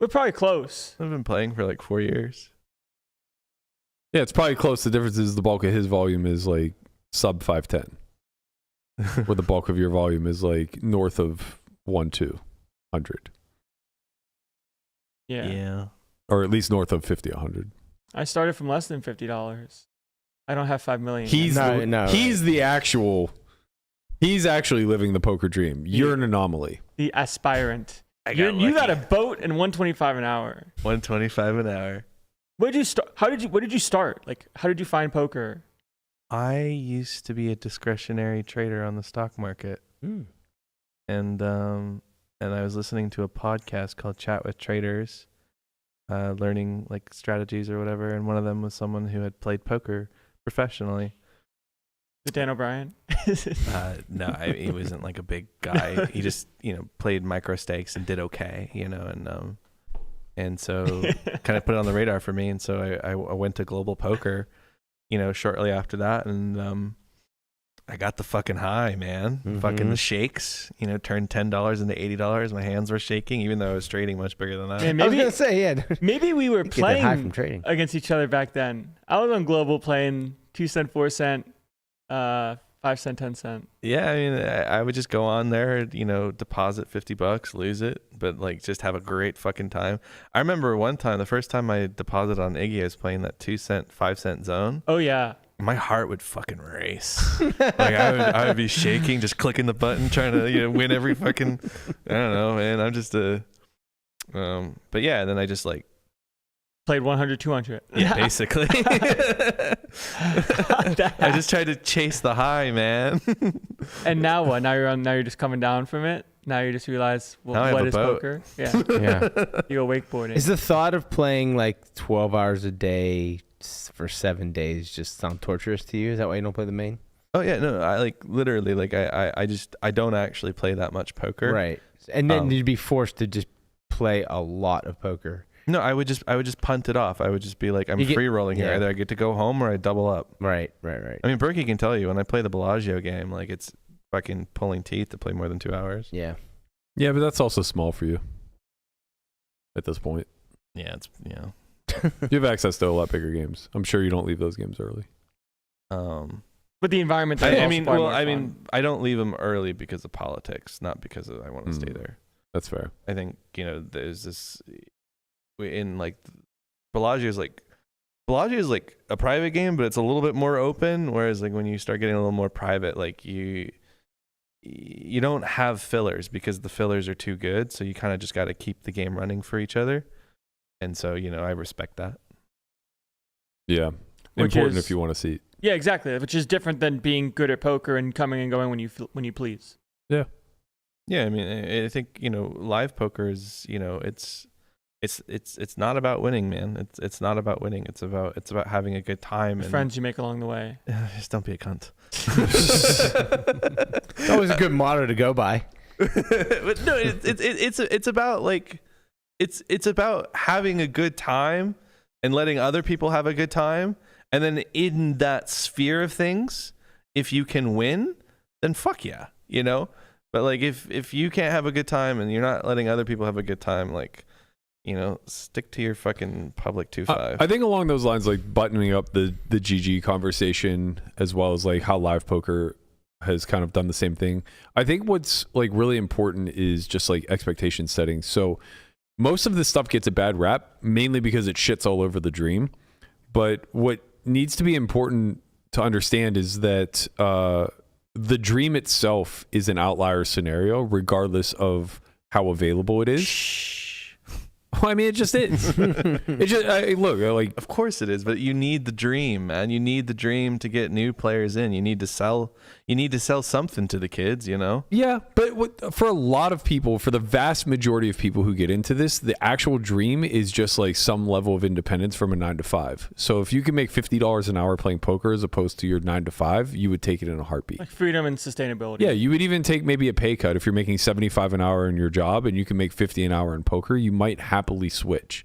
we're probably close. I've been playing for like 4 years. Yeah, it's probably close. The difference is the bulk of his volume is like sub 510. Where the bulk of your volume is like north of 100. Yeah. Or at least north of 50, 100. I started from less than $50. I don't have $5 million. He's No, he's the actual. He's actually living the poker dream. You're an anomaly. the aspirant. I You got a boat and 125 an hour. 125 an hour. Where did you start? Where did you start? Like, how did you find poker? I used to be a discretionary trader on the stock market. And I was listening to a podcast called Chat with Traders, learning like strategies or whatever, and one of them was someone who had played poker professionally. Is it Dan O'Brien? No, he wasn't like a big guy. He just, played micro stakes and did okay, and so kind of put it on the radar for me. And so I went to Global Poker, shortly after that, and I got the fucking high, man. Mm-hmm. Fucking the shakes, turned $10 into $80. My hands were shaking, even though I was trading much bigger than that. Man, I was maybe gonna say, yeah. maybe we were Get that high from playing trading. against each other back then. I was on Global playing 2 cent, 4 cent, 5 cent, 10 cent. Yeah, I mean, I would just go on there, deposit $50, lose it, but like just have a great fucking time. I remember one time, the first time I deposited on Iggy, I was playing that 2 cent, 5 cent zone. Oh yeah. My heart would fucking race. Like I would be shaking, just clicking the button, trying to win every fucking. I don't know, man. I'm just a. But yeah, then I just like. Played 100, 200. Yeah, basically. I just tried to chase the high, man. And now what? Now you're just coming down from it. Now you just realize Now I have what a is boat. poker. Yeah. Yeah. You go wakeboarding. Is the thought of playing like 12 hours a day for 7 days just sound torturous to you? Is that why you don't play the main? Oh yeah, no. I like literally like I don't actually play that much poker. Right. And then you'd be forced to just play a lot of poker. No, I would just punt it off. I would just be like, I'm You get- free rolling here. yeah. Either I get to go home or I double up. Right. I mean, Berkey can tell you when I play the Bellagio game, like it's fucking pulling teeth to play more than 2 hours. Yeah. Yeah, but that's also small for you at this point. Yeah, it's You have access to a lot bigger games. I'm sure you don't leave those games early. But the environment. Is I also mean, probably well, more I fun. mean, I don't leave them early because of politics, not because I want to stay there. That's fair. I think there's this in like Bellagio is like a private game, but it's a little bit more open. Whereas like when you start getting a little more private, like you don't have fillers because the fillers are too good. So you kind of just got to keep the game running for each other. And so I respect that. Yeah. Which Important is- if you want to see. Yeah, exactly. Which is different than being good at poker and coming and going when you please. Yeah, I mean, I think live poker is it's not about winning, man. It's not about winning. It's about having a good time The and friends you make along the way. just don't be a cunt. It's always a good motto to go by. But no, it's about like it's about having a good time and letting other people have a good time, and then in that sphere of things, if you can win, then fuck yeah, But like if you can't have a good time and you're not letting other people have a good time, like stick to your fucking public 2-5. I think along those lines, like buttoning up the GG conversation, as well as like how live poker has kind of done the same thing. I think what's like really important is just like expectation setting. So most of this stuff gets a bad rap, mainly because it shits all over the dream. But what needs to be important to understand is that the dream itself is an outlier scenario, regardless of how available it is. Well, I mean, it just is. It just look like. Of course it is, but you need the dream, man. You need the dream to get new players in. You need to sell. You need to sell something to the kids, you know. Yeah, but for a lot of people, for the vast majority of people who get into this, the actual dream is just like some level of independence from a 9-to-5. So if you can make $50 an hour playing poker as opposed to your 9-to-5, you would take it in a heartbeat. Like freedom and sustainability. Yeah, you would even take maybe a pay cut if you're making $75 an hour in your job and you can make $50 an hour in poker. You might happily switch.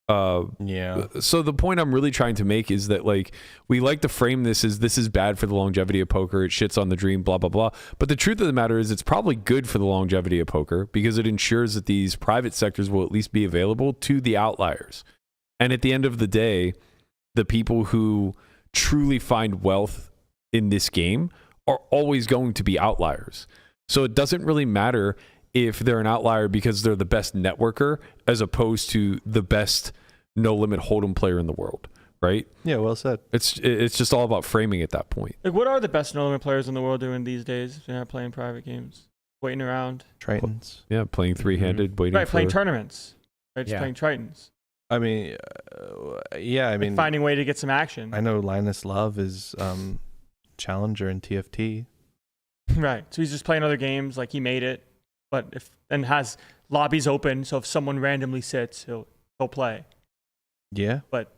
Yeah. So the point I'm really trying to make is that like we like to frame this as this is bad for the longevity of poker. It shits on the dream, blah blah blah. But the truth of the matter is it's probably good for the longevity of poker because it ensures that these private sectors will at least be available to the outliers. And at the end of the day, the people who truly find wealth in this game are always going to be outliers. So it doesn't really matter if they're an outlier because they're the best networker as opposed to the best no limit hold'em player in the world, right? Yeah, well said. It's just all about framing at that point. Like, what are the best no limit players in the world doing these days? If they're not playing private games, waiting around. Tritons. Yeah, playing three-handed, waiting Right, for playing tournaments. Right, just Yeah. playing Tritons. I mean, yeah. I mean, Like finding a way to get some action. I know Linus Love is challenger in TFT. Right. So he's just playing other games. Like he made it, but and has lobbies open. So if someone randomly sits, he'll play. Yeah. But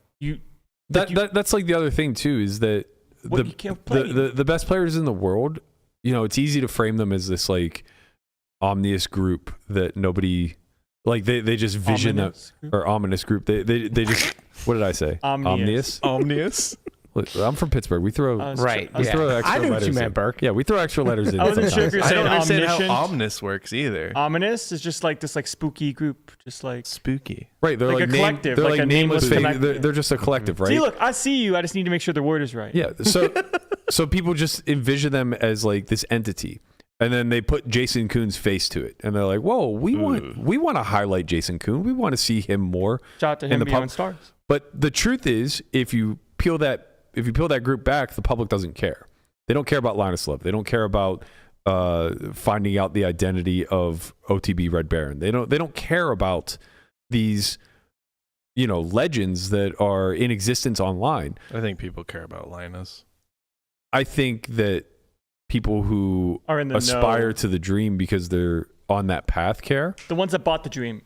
that's like the other thing too is that you can't play. the best players in the world, you know, it's easy to frame them as this like omnious group that nobody like they just vision Ominous that group? or ominous group. They just what did I say? Omnious. Omnious. Look, I'm from Pittsburgh. We throw Right. we throw extra I knew what letters you meant, in. Burke. Yeah, we throw extra letters in. I wasn't sure if sometimes. you're I don't saying understand how omniscient. omnis works either. Ominous is just like this like spooky group, just like. Spooky. Right, they're Like like, a collective, they're like a nameless. nameless collective. They're just a collective, right? See, look, I see you. I just need to make sure the word is right. Yeah. So people just envision them as like this entity, and then they put Jason Kuhn's face to it, and they're like, "Whoa, we want to highlight Jason Kuhn. We want to see him more." Shout out to in him the being pub- on Stars. But the truth is, if you peel that group back, the public doesn't care. They don't care about Linus Love. They don't care about finding out the identity of OTB Red Baron. They don't care about these, you know, legends that are in existence online. I think people care about Linus. I think that people who Are in the aspire know. to the dream because they're on that path care. The ones that bought the dream.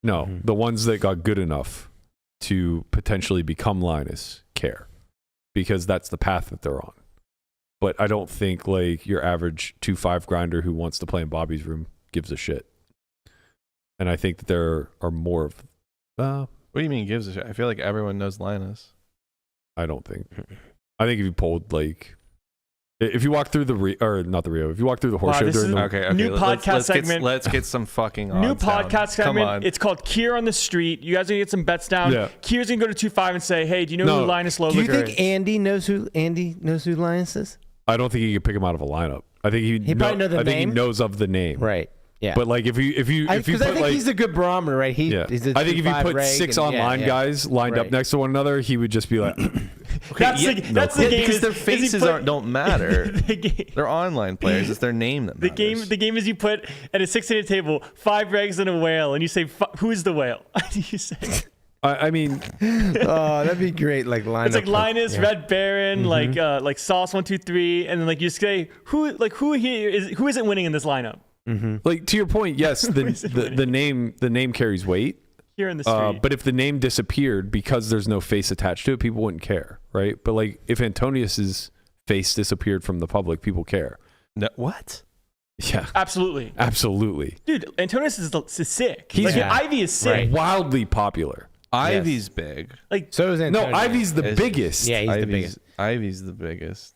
No, the ones that got good enough to potentially become Linus care because that's the path that they're on. But I don't think like your average 2-5 grinder who wants to play in Bobby's room gives a shit. And I think that there are more of What do you mean gives a shit? I feel like everyone knows Linus. I don't think. I think if you polled like if you walk through if you walk through the horse Wow, show this during is- the Okay. New podcast segment. Let's get some fucking New odds down. podcast Come segment. on. It's called Keir on the Street. You guys are gonna get some bets down. Yeah. Keir's gonna go to 2-5 and say, "Hey, do you know No. who Linus Do Loviger you think is?" Andy knows who Linus is? I don't think he could pick him out of a lineup. I think He probably know the I think he name? knows of the name. Right. Yeah. But like if you Because I put think like he's a good barometer, right? yeah. He's a I think if you 2-5 put reg 6 and- online guys lined up Right. next to one another, he would just be like That's the game. because is- their is he faces put- don't matter. the game. They're online players. It's their name that The matters. game is you put at a 6-handed table 5 regs and a whale, and you say, "Who is the whale?" You say I mean Oh, that'd be great. Like lineup. it's like Linus, yeah. Red Baron, like Sauce 1 2 3, and then like you say who isn't winning in this lineup like to your point, yes, the name carries weight. here in the street. But if the name disappeared because there's no face attached to it, people wouldn't care, right? But like if Antonius's face disappeared from the public, people care. No, what? Yeah, Absolutely, dude. Antonius is sick. He's- Like, Yeah. Ivy is sick. Right. Wildly popular. Ivy's big. Like, So is No, Antonio. Ivy's the Is- biggest. Yeah, he's the biggest. Ivy's the biggest.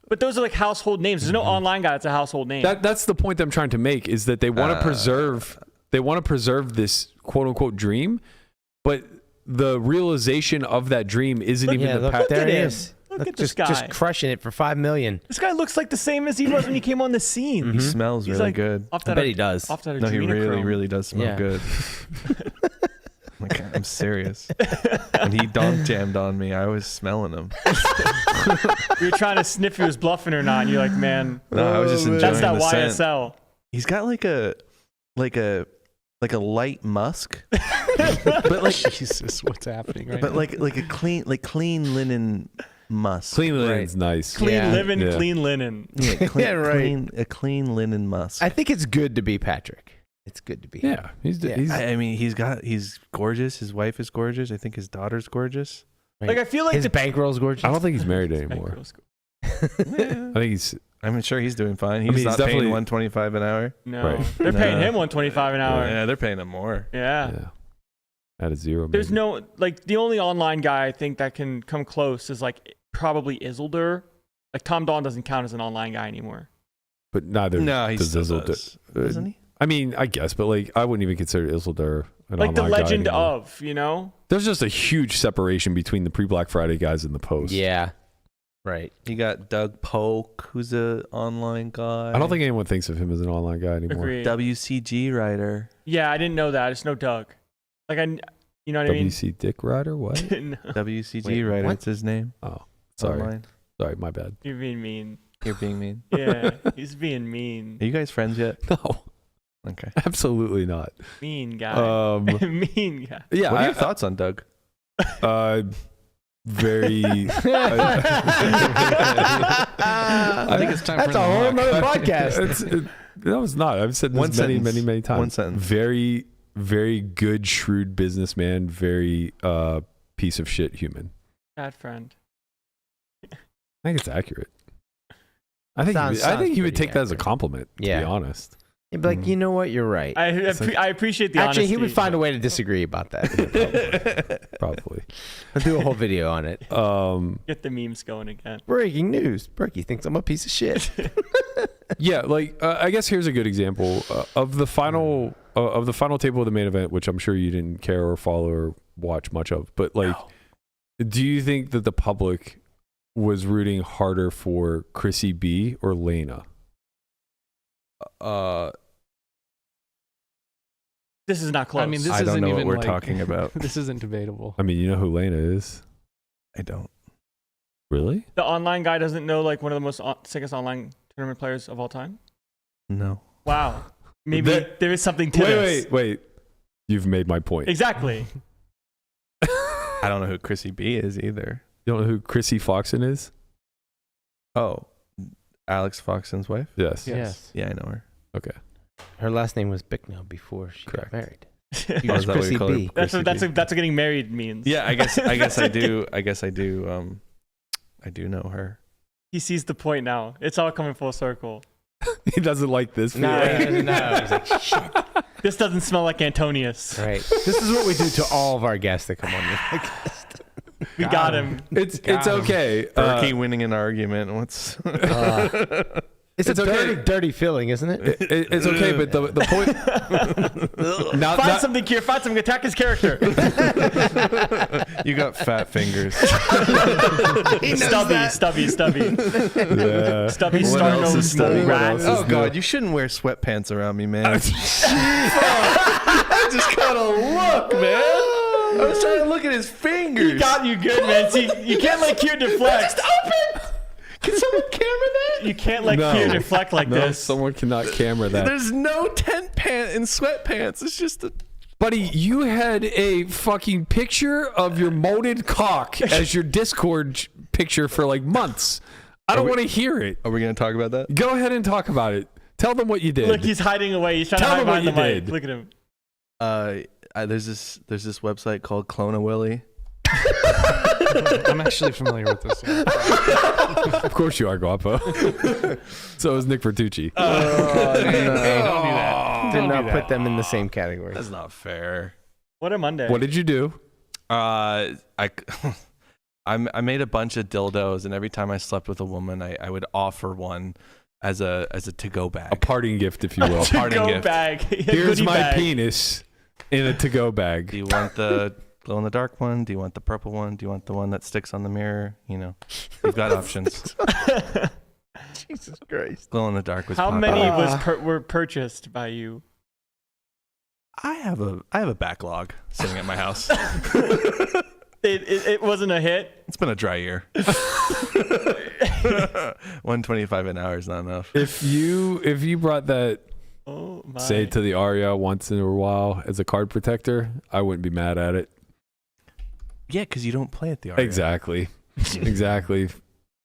but those are like household names. There's no online guy that's a household name. That's the point I'm trying to make is that they want to preserve this quote unquote dream, but the realization of that dream isn't even Yeah, the look, path. there at it him. is. Look Look, at this just guy. crushing it for $5 million. This guy looks like the same as he was when he came on the scene. He smells He's really like good. off I that bet he does. Off that No, he adrenochrome. really does smell Yeah. good. Like, I'm serious. When he donk jammed on me, I was smelling him. We were trying to sniff if he was bluffing or not. And you're like, man, No, I was just enjoying that's that the scent. YSL. He's got like a light musk. but like Jesus, what's happening right but now? like a clean linen musk. Clean linen's nice. Clean Yeah. living, Yeah. clean linen. Yeah, Yeah, right. a clean linen musk. I think it's good to be Patrick. It's good to be. Yeah, he's I mean, he's gorgeous. His wife is gorgeous. I think his daughter's gorgeous. Right. Like I feel like his bankroll's gorgeous. I don't think he's married anymore. I think he's I'm sure he's doing fine. He's mean, not he's paying definitely- $125 an hour. No, Right. they're paying No. him $125 an hour. Yeah, they're paying him more. Yeah. yeah, at a zero. There's maybe. no like the only online guy I think that can come close is like probably Isildur. Like Tom Dawn doesn't count as an online guy anymore. but neither No, he does still Isildur. does. Doesn't he? I mean, I guess, but like, I wouldn't even consider Isildur an Like the online guy legend anymore. of, you know? There's just a huge separation between the pre-Black Friday guys and the post. Yeah. Right. You got Doug Polk, who's a online guy. I don't think anyone thinks of him as an online guy anymore. Agreed. WCG writer. Yeah, I didn't know that. I just know Doug. Like you know what I mean? WC Dick Rider? What? No, WCG Wait, writer. what? It's his name. Oh, sorry. Online. Sorry, my bad. you're being mean. You're being mean. Yeah, he's being mean. Are you guys friends yet? No, Okay. absolutely not. Mean guy. Mean guy. Yeah, What are your thoughts on Doug? Very. I think it's time That's for a whole the mock. nother podcast. No, it's not. I've said this One many, sentence. many times. One sentence. Very, very good, shrewd businessman. Very piece of shit human. Bad friend. I think it's accurate. I think Sounds he would pretty take that as a accurate. compliment. To Yeah. be honest. He'd be like, you know what? You're right. I appreciate the Actually, honesty. he would find a way to disagree about that. Probably. I'll do a whole video on it. Get the memes going again. Breaking news. Berkey thinks I'm a piece of shit. Yeah, like I guess here's a good example of the final table of the main event, which I'm sure you didn't care or follow or watch much of. But like, do you think that the public was rooting harder for Chrissy B or Lena? This is not close. I mean, this I don't isn't know what even we're like, talking about. This isn't debatable. I mean, you know who Lena is? I don't. Really? the online guy doesn't know like one of the most sickest online tournament players of all time. No. Wow. Maybe there is something to this. Wait. You've made my point. Exactly. I don't know who Chrissy B is either. You don't know who Chrissy Foxon is? Oh, Alex Foxton's wife? Yes. Yes. Yeah, I know her. Okay. Her last name was Bicknell before she Correct. got married. Oh, is that what you Chrissy call her? B. That's Chrissy what B? that's what getting married means. Yeah, I guess I do. I guess I do. I do know her. He sees the point now. It's all coming full circle. He doesn't like this. No, feeling. no. He's like, shit. This doesn't smell like Antonius. Right. This is what we do to all of our guests that come on the podcast. We got him. It's Got him. okay. Berkey winning an argument. What's? It's It's a okay. dirty feeling, isn't it? It's okay, but the point. Find something, Keir. Find something. Attack his character. You got fat fingers. Stubby. Yeah. Stubby, What star else is nose, stubby? mole rat. Oh God, you shouldn't wear sweatpants around me, man. I just got a look, man. I was trying to look at his fingers. He got you good, man. See, you can't let Keir deflect. Can someone camera that? You can't let No. Keir deflect like No, this. someone cannot camera that. There's no tent pant in sweatpants. It's just a. Buddy, you had a fucking picture of your molded cock as your Discord picture for like months. I don't want to hear it. Are we gonna talk about that? Go ahead and talk about it. Tell them what you did. Look, he's hiding away. He's trying Tell to them hide what behind the you mic. did. Look at him. There's this website called Clone Willy. I'm actually familiar with this. Yeah. Of course you are, Guapo. So is Nick Bertucci. Hey, don't do that. Did Don't not do put that. them in the same category. That's not fair. What a Monday. What did you do? I made a bunch of dildos, and every time I slept with a woman, I would offer one as a to-go bag. A parting gift, if you will. parting Go gift. bag. Here's Goodie my bag. penis in a to-go bag. Do you want the glow-in-the-dark one? Do you want the purple one? Do you want the one that sticks on the mirror? You know, you've got options. Jesus Christ. Glow-in-the-dark was How popular. many were purchased by you? I have a backlog sitting at my house. It wasn't a hit. It's been a dry year. 125 an hour is not enough. If you brought that Oh my. say it to the Arya once in a while as a card protector, I wouldn't be mad at it. Yeah, because you don't play at the Aria. Exactly. Exactly.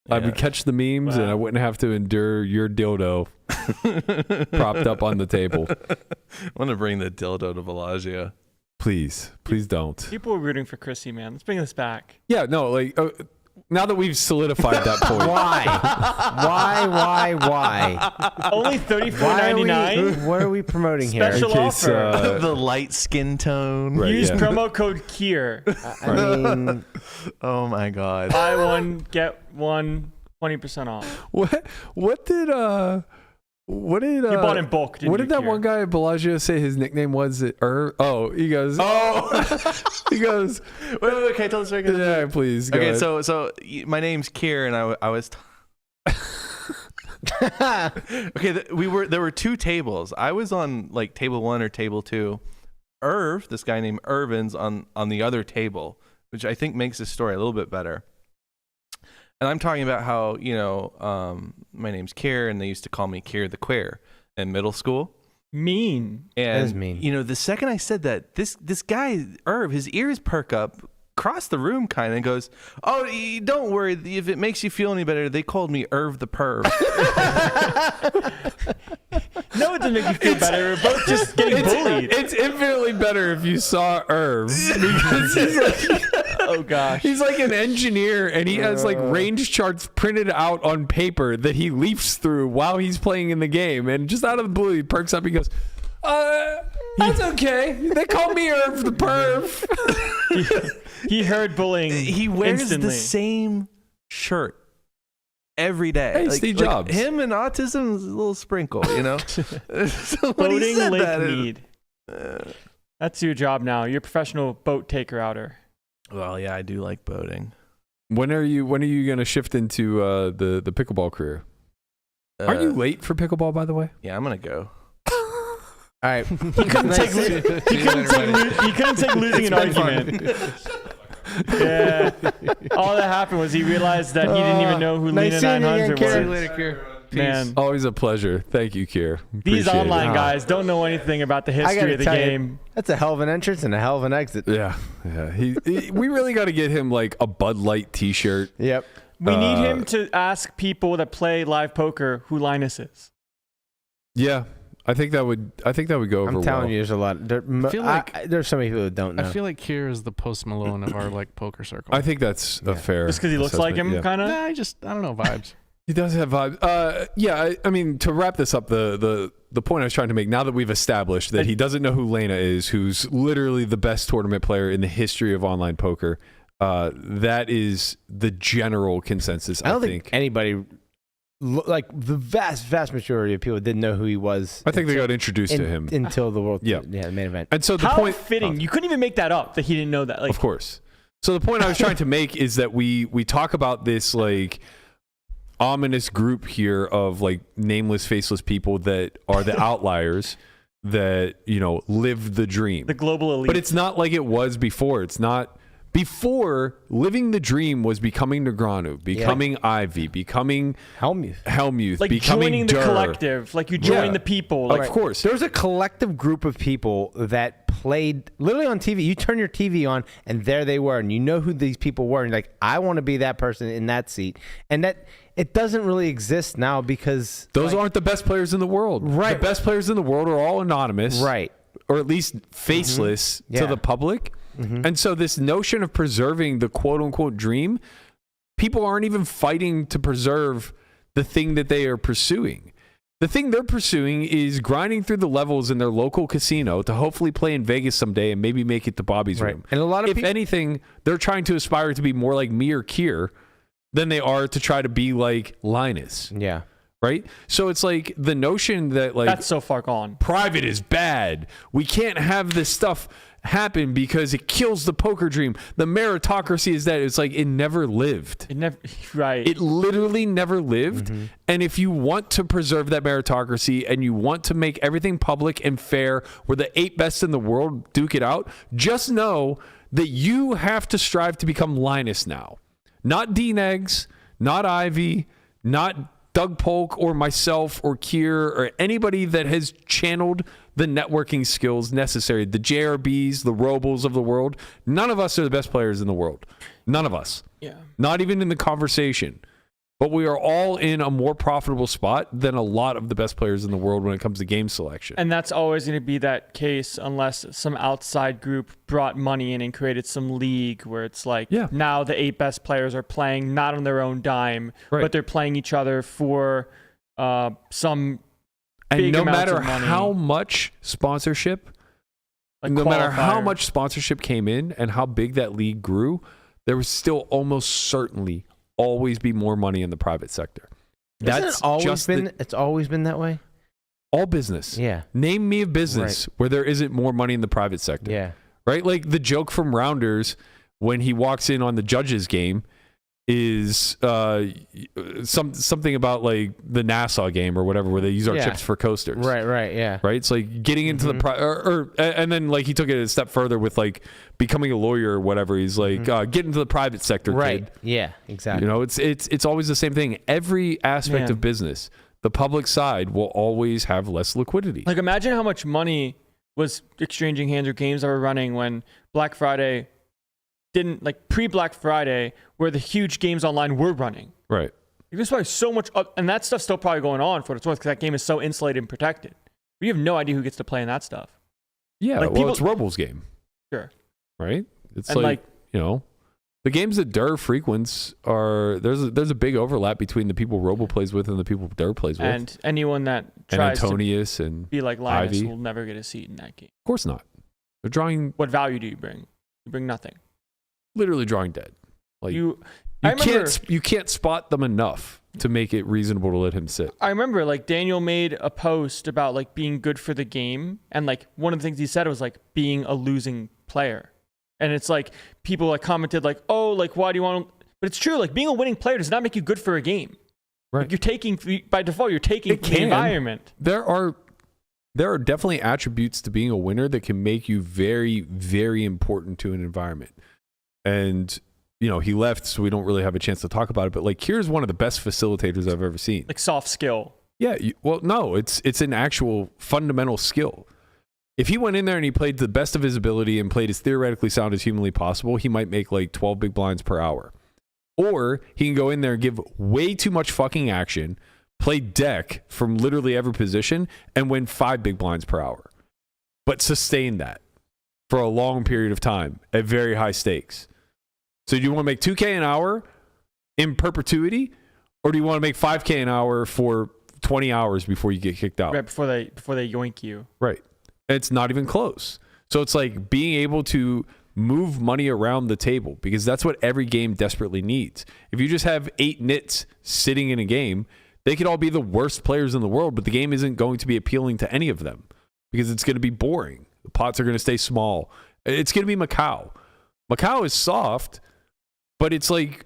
I Yeah. would catch the memes and I wouldn't have to endure your dildo propped up on the table. I want to bring the dildo to Bellagio. Please don't. People are rooting for Chrissy, man. Let's bring this back. Yeah, no, like now that we've solidified that point. Why? Why? Only $34.99. What are we promoting here? Special In case, offer. The light skin tone. Right, Use yeah. promo code Keir. I mean, Oh my god. Buy one, get one, 20% off. What did You bought in bulk, didn't what you, did that Keir? one guy at Bellagio say his nickname was? He goes, he goes, Wait, can I tell this story? yeah, please. Go Okay, ahead. so my name's Keir, and I was. Okay, there were two tables. I was on like table 1 or table 2. Irv, this guy named Irvin's on the other table, which I think makes this story a little bit better. And I'm talking about how, my name's Keir, and they used to call me Keir the Queer in middle school. Mean. And That is mean. the second I said that, this guy Irv, his ears perk up, across the room kind of, and goes, "Oh, don't worry. If it makes you feel any better, they called me Irv the Perv." No, it doesn't make you feel better. We're both just getting bullied. It's infinitely better if you saw Irv because he's like, Oh, gosh. he's like an engineer and he has like range charts printed out on paper that he leafs through while he's playing in the game. And just out of the blue, he perks up. He goes, "That's okay. They call me Irv the Perv." He heard bullying. He wears instantly. the same shirt every day. Hey, Steve Jobs. Him and autism is a little sprinkle, So when he Boating said Lake that, Mead. That's your job now. You're a professional boat taker outer. well, yeah, I do like boating. When are you gonna shift into the pickleball career? Aren't you late for pickleball, by the way? Yeah, I'm gonna go. all right. He couldn't take losing an argument. Yeah. All that happened was he realized that he didn't even know who Nice Lena seeing you again, 900 Keir. was. See you later, Keir. Man, Always a pleasure. Thank you, Keir. these Appreciate online it. guys don't know anything about the I history gotta of the tell game. you, that's a hell of an entrance and a hell of an exit. Yeah. We really got to get him like a Bud Light T-shirt. Yep. We need him to ask people that play live poker who Linus is. Yeah, I think that would go over I'm telling well. you, there's a lot. feel like- there's so many people that don't know. I feel like Keir is the Post Malone of our like poker circle. I think that's a fair. Just because he looks like him, assessment, yeah. kind of. Nah, I don't know vibes. He does have vibes. Yeah, I mean, to wrap this up, the point I was trying to make, now that we've established that he doesn't know who Lena is, who's literally the best tournament player in the history of online poker, that is the general consensus, I don't think anybody, like the vast majority of people, didn't know who he was. I think they got introduced to him. until the world. Yeah. The main event. And so the How point, fitting. You couldn't even make that up that he didn't know that. Like, of course. So the point I was trying to make is that we talk about this like ominous group here of like nameless, faceless people that are the outliers that, live the dream. the global elite. But it's not like it was before. It's not before. Living the dream was becoming Negreanu, becoming Ivy, becoming Helmuth, like becoming joining the Durr. collective. Like you join Yeah. the people. Of Like, course. There's a collective group of people that played literally on TV. You turn your TV on, and there they were, and you know who these people were, and you're like, I want to be that person in that seat, and that it doesn't really exist now because Those aren't the best players in the world. Right. The best players in the world are all anonymous. right. Or at least faceless Yeah. to the public. And so this notion of preserving the quote unquote dream, people aren't even fighting to preserve the thing that they are pursuing. The thing they're pursuing is grinding through the levels in their local casino to hopefully play in Vegas someday and maybe make it to Bobby's Right. room. And a lot of if people, anything, they're trying to aspire to be more like me or Keir than they are to try to be like Linus. yeah. Right? So it's like the notion that like that's so far gone. private is bad. We can't have this stuff happen because it kills the poker dream. The meritocracy is that it's like it never lived. It never. Right. It literally never lived. And if you want to preserve that meritocracy and you want to make everything public and fair where the 8 best in the world duke it out, just know that you have to strive to become Linus now. Not Dean Eggs, not Ivy, not Doug Polk or myself or Keir or anybody that has channeled the networking skills necessary, the JRBs, the Robles of the world, none of us are the best players in the world. None of us. Yeah. Not even in the conversation. But we are all in a more profitable spot than a lot of the best players in the world when it comes to game selection. And that's always going to be that case unless some outside group brought money in and created some league where it's like now the 8 best players are playing not on their own dime, but they're playing each other for some big amounts of money. And no matter how much sponsorship, came in and how big that league grew, there was still almost certainly always be more money in the private sector. It's always been that way. All business. Yeah. Name me a business where there isn't more money in the private sector. Yeah. Right? Like the joke from Rounders when he walks in on the judges game is something about like the Nassau game or whatever where they use our chips for coasters. Right, yeah. Right? It's like getting into the and then like he took it a step further with like becoming a lawyer or whatever. He's like get into the private sector, kid. Yeah, exactly. You know, it's always the same thing. Every aspect of business, the public side will always have less liquidity. Like imagine how much money was exchanging hands or games that were running when Black Friday didn't, like pre-Black Friday, where the huge games online were running. Right. There's probably so much, and that stuff's still probably going on for what it's worth because that game is so insulated and protected. We have no idea who gets to play in that stuff. Yeah, like it's Robles' game. Sure. Right? It's and like, you know, the games that Durr frequents are, there's a big overlap between the people Roble plays with and the people Durr plays with. And anyone that tries Antonius to and be like Linus Ivy will never get a seat in that game. Of course not. They're drawing. What value do you bring? You bring nothing. Literally drawing dead. Like you can't spot them enough to make it reasonable to let him sit. I remember like Daniel made a post about like being good for the game, and like one of the things he said was like being a losing player. And it's like people like commented like, oh, like why do you want to? But it's true, like being a winning player does not make you good for a game. Right. Like, you're taking by default, you're taking the environment. There are definitely attributes to being a winner that can make you very, very important to an environment. And, you know, he left, so we don't really have a chance to talk about it. But, like, Keir's one of the best facilitators I've ever seen. Like soft skill. Yeah. Well, no, it's an actual fundamental skill. If he went in there and he played the best of his ability and played as theoretically sound as humanly possible, he might make, like, 12 big blinds per hour. Or he can go in there and give way too much fucking action, play deck from literally every position, and win 5 big blinds per hour. But sustain that for a long period of time at very high stakes. So do you want to make 2K an hour in perpetuity, or do you want to make 5K an hour for 20 hours before you get kicked out? Right, before they yoink you. Right. It's not even close. So it's like being able to move money around the table, because that's what every game desperately needs. If you just have 8 nits sitting in a game, they could all be the worst players in the world, but the game isn't going to be appealing to any of them because it's going to be boring. The pots are going to stay small. It's going to be Macau. Macau is soft, but it's like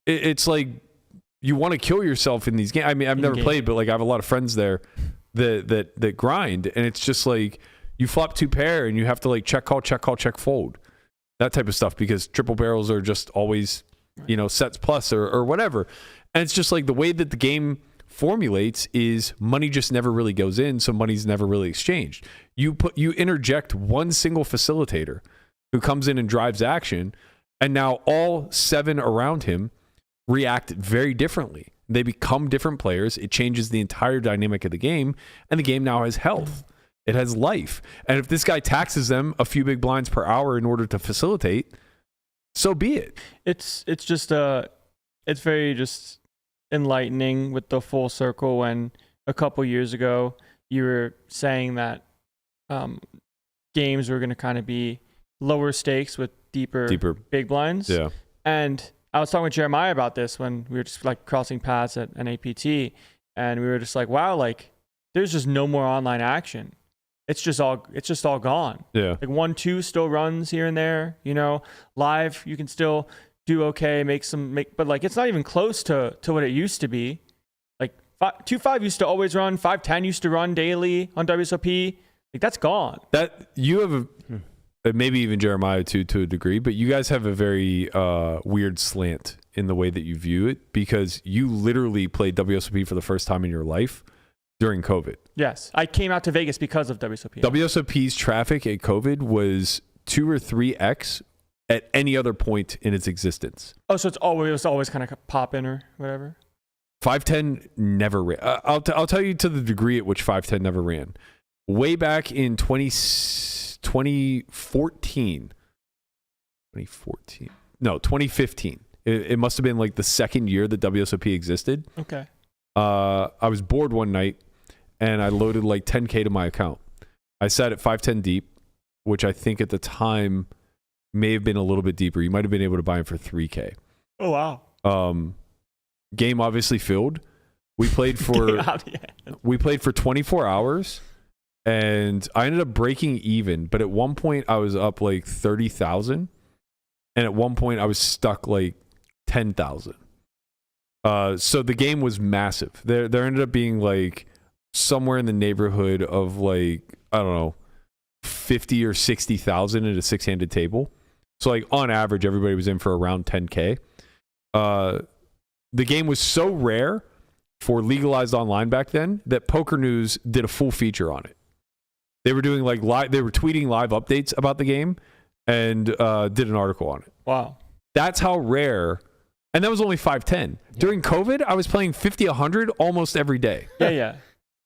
you want to kill yourself in these games. I mean, I've never played, but like I have a lot of friends there that grind, and it's just like you flop 2 pair and you have to like check call, check fold, that type of stuff, because triple barrels are just always, you know, sets plus or whatever. And it's just like the way that the game formulates is money just never really goes in, so money's never really exchanged. You interject one single facilitator who comes in and drives action, and now all 7 around him react very differently. They become different players. It changes the entire dynamic of the game, and the game now has health. It has life. And if this guy taxes them a few big blinds per hour in order to facilitate, so be it. It's just it's very just enlightening with the full circle when a couple years ago you were saying that games were going to kind of be lower stakes with deeper big blinds. Yeah. And I was talking with Jeremiah about this when we were just like crossing paths at NAPT, and we were just like, wow, like there's just no more online action. It's just all gone. Yeah. Like 1-2 still runs here and there, you know, live you can still do okay, but like it's not even close to what it used to be. Like 2-5 used to always run, 5-10 used to run daily on WSOP. Like that's gone. That you have maybe even Jeremiah to a degree, but you guys have a very weird slant in the way that you view it, because you literally played WSOP for the first time in your life during COVID. Yes. I came out to Vegas because of WSOP. WSOP's traffic at COVID was 2 or 3x at any other point in its existence. Oh, so it was always kind of pop in or whatever? 510 never ran. I'll tell you to the degree at which 510 never ran. Way back in 2015. It must have been like the second year that WSOP existed. Okay. I was bored one night and I loaded like 10K to my account. I sat at 510 deep, which I think at the time may have been a little bit deeper. You might have been able to buy them for 3K. Oh, wow. Game obviously filled. We played for 24 hours and I ended up breaking even, but at one point I was up like 30,000 and at one point I was stuck like 10,000. So the game was massive. There ended up being like somewhere in the neighborhood of like, I don't know, 50 or 60,000 at a 6-handed table. So like on average, everybody was in for around 10K. The game was so rare for legalized online back then that Poker News did a full feature on it. They were doing like they were tweeting live updates about the game and did an article on it. Wow. That's how rare. And that was only 510. Yeah. During COVID, I was playing 50, 100 almost every day. Yeah.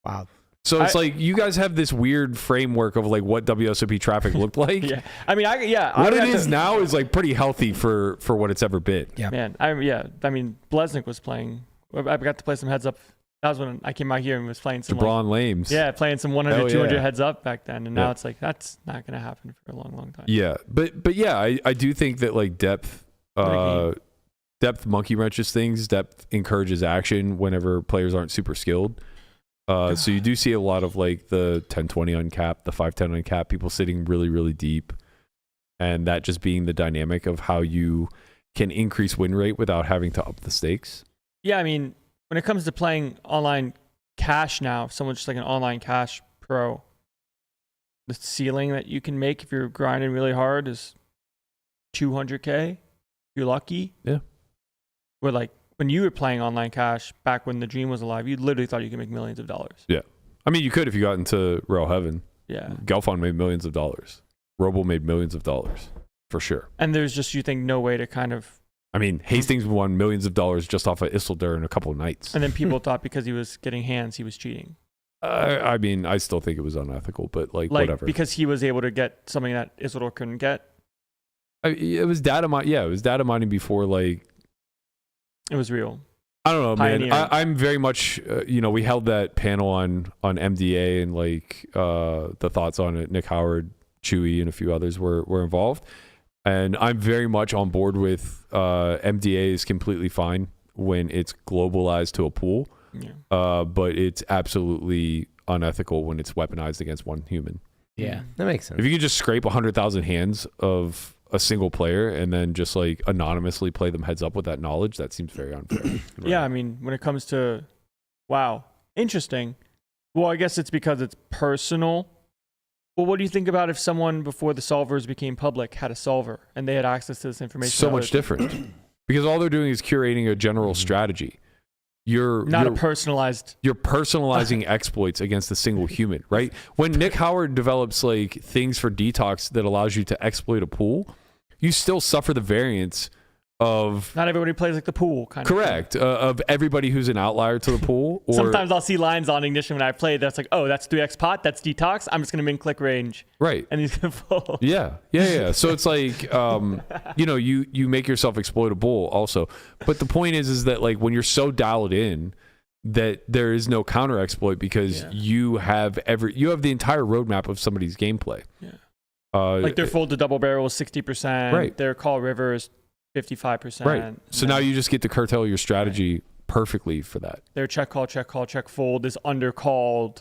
Wow. So it's like you guys have this weird framework of like what WSOP traffic looked like. Yeah. I mean, what it is now is like pretty healthy for what it's ever been. Yeah. Man, I mean, Blesnik was playing. I got to play some heads up. That was when I came out here and was playing some LeBron Lames. Yeah, playing some 100, 200 heads up back then. And now it's like, that's not going to happen for a long, long time. Yeah. But yeah, I do think that like depth monkey wrenches things. Depth encourages action whenever players aren't super skilled. So you do see a lot of like the 10-20 uncapped, the 5-10 uncapped, people sitting really, really deep. And that just being the dynamic of how you can increase win rate without having to up the stakes. Yeah, I mean, when it comes to playing online cash now, if someone's just like an online cash pro, the ceiling that you can make if you're grinding really hard is 200K. If you're lucky. Yeah. Where like when you were playing online cash back when the dream was alive, you literally thought you could make millions of dollars. Yeah. I mean, you could if you got into real heaven. Yeah. Gelfond made millions of dollars. Robo made millions of dollars for sure. And there's just, you think, no way to kind of. I mean, Hastings won millions of dollars just off of Isildur in a couple of nights. And then people thought because he was getting hands, he was cheating. I mean, I still think it was unethical, but like whatever. Because he was able to get something that Isildur couldn't get. It was data mining. Yeah, it was data mining before like. It was real. I don't know, man. I'm very much, we held that panel on MDA and like the thoughts on it. Nick Howard, Chewy, and a few others were involved. And I'm very much on board with MDA is completely fine when it's globalized to a pool. Yeah. But it's absolutely unethical when it's weaponized against one human. Yeah, that makes sense. If you could just scrape 100,000 hands of a single player and then just like anonymously play them heads up with that knowledge, that seems very unfair. Right. Yeah, I mean, when it comes to, wow, interesting. Well, I guess it's because it's personal. Well, what do you think about if someone before the solvers became public had a solver and they had access to this information? So much different. Because all they're doing is curating a general strategy. You're personalizing exploits against a single human, right? When Nick Howard develops like things for detox that allows you to exploit a pool, you still suffer the variance of not everybody plays like the pool kind correct of of everybody who's an outlier to the pool. Or, sometimes I'll see lines on Ignition when I play that's like, oh, that's 3x pot, that's detox, I'm just gonna min click range, right? And he's gonna fold. Yeah. So it's like you make yourself exploitable also, but the point is that like when you're so dialed in that there is no counter exploit because you have the entire roadmap of somebody's gameplay. Yeah. Like their fold to double barrel is 60%, right? Their call river is 55%. Right. So now you just get to curtail your strategy perfectly for that. Their check call, check fold is undercalled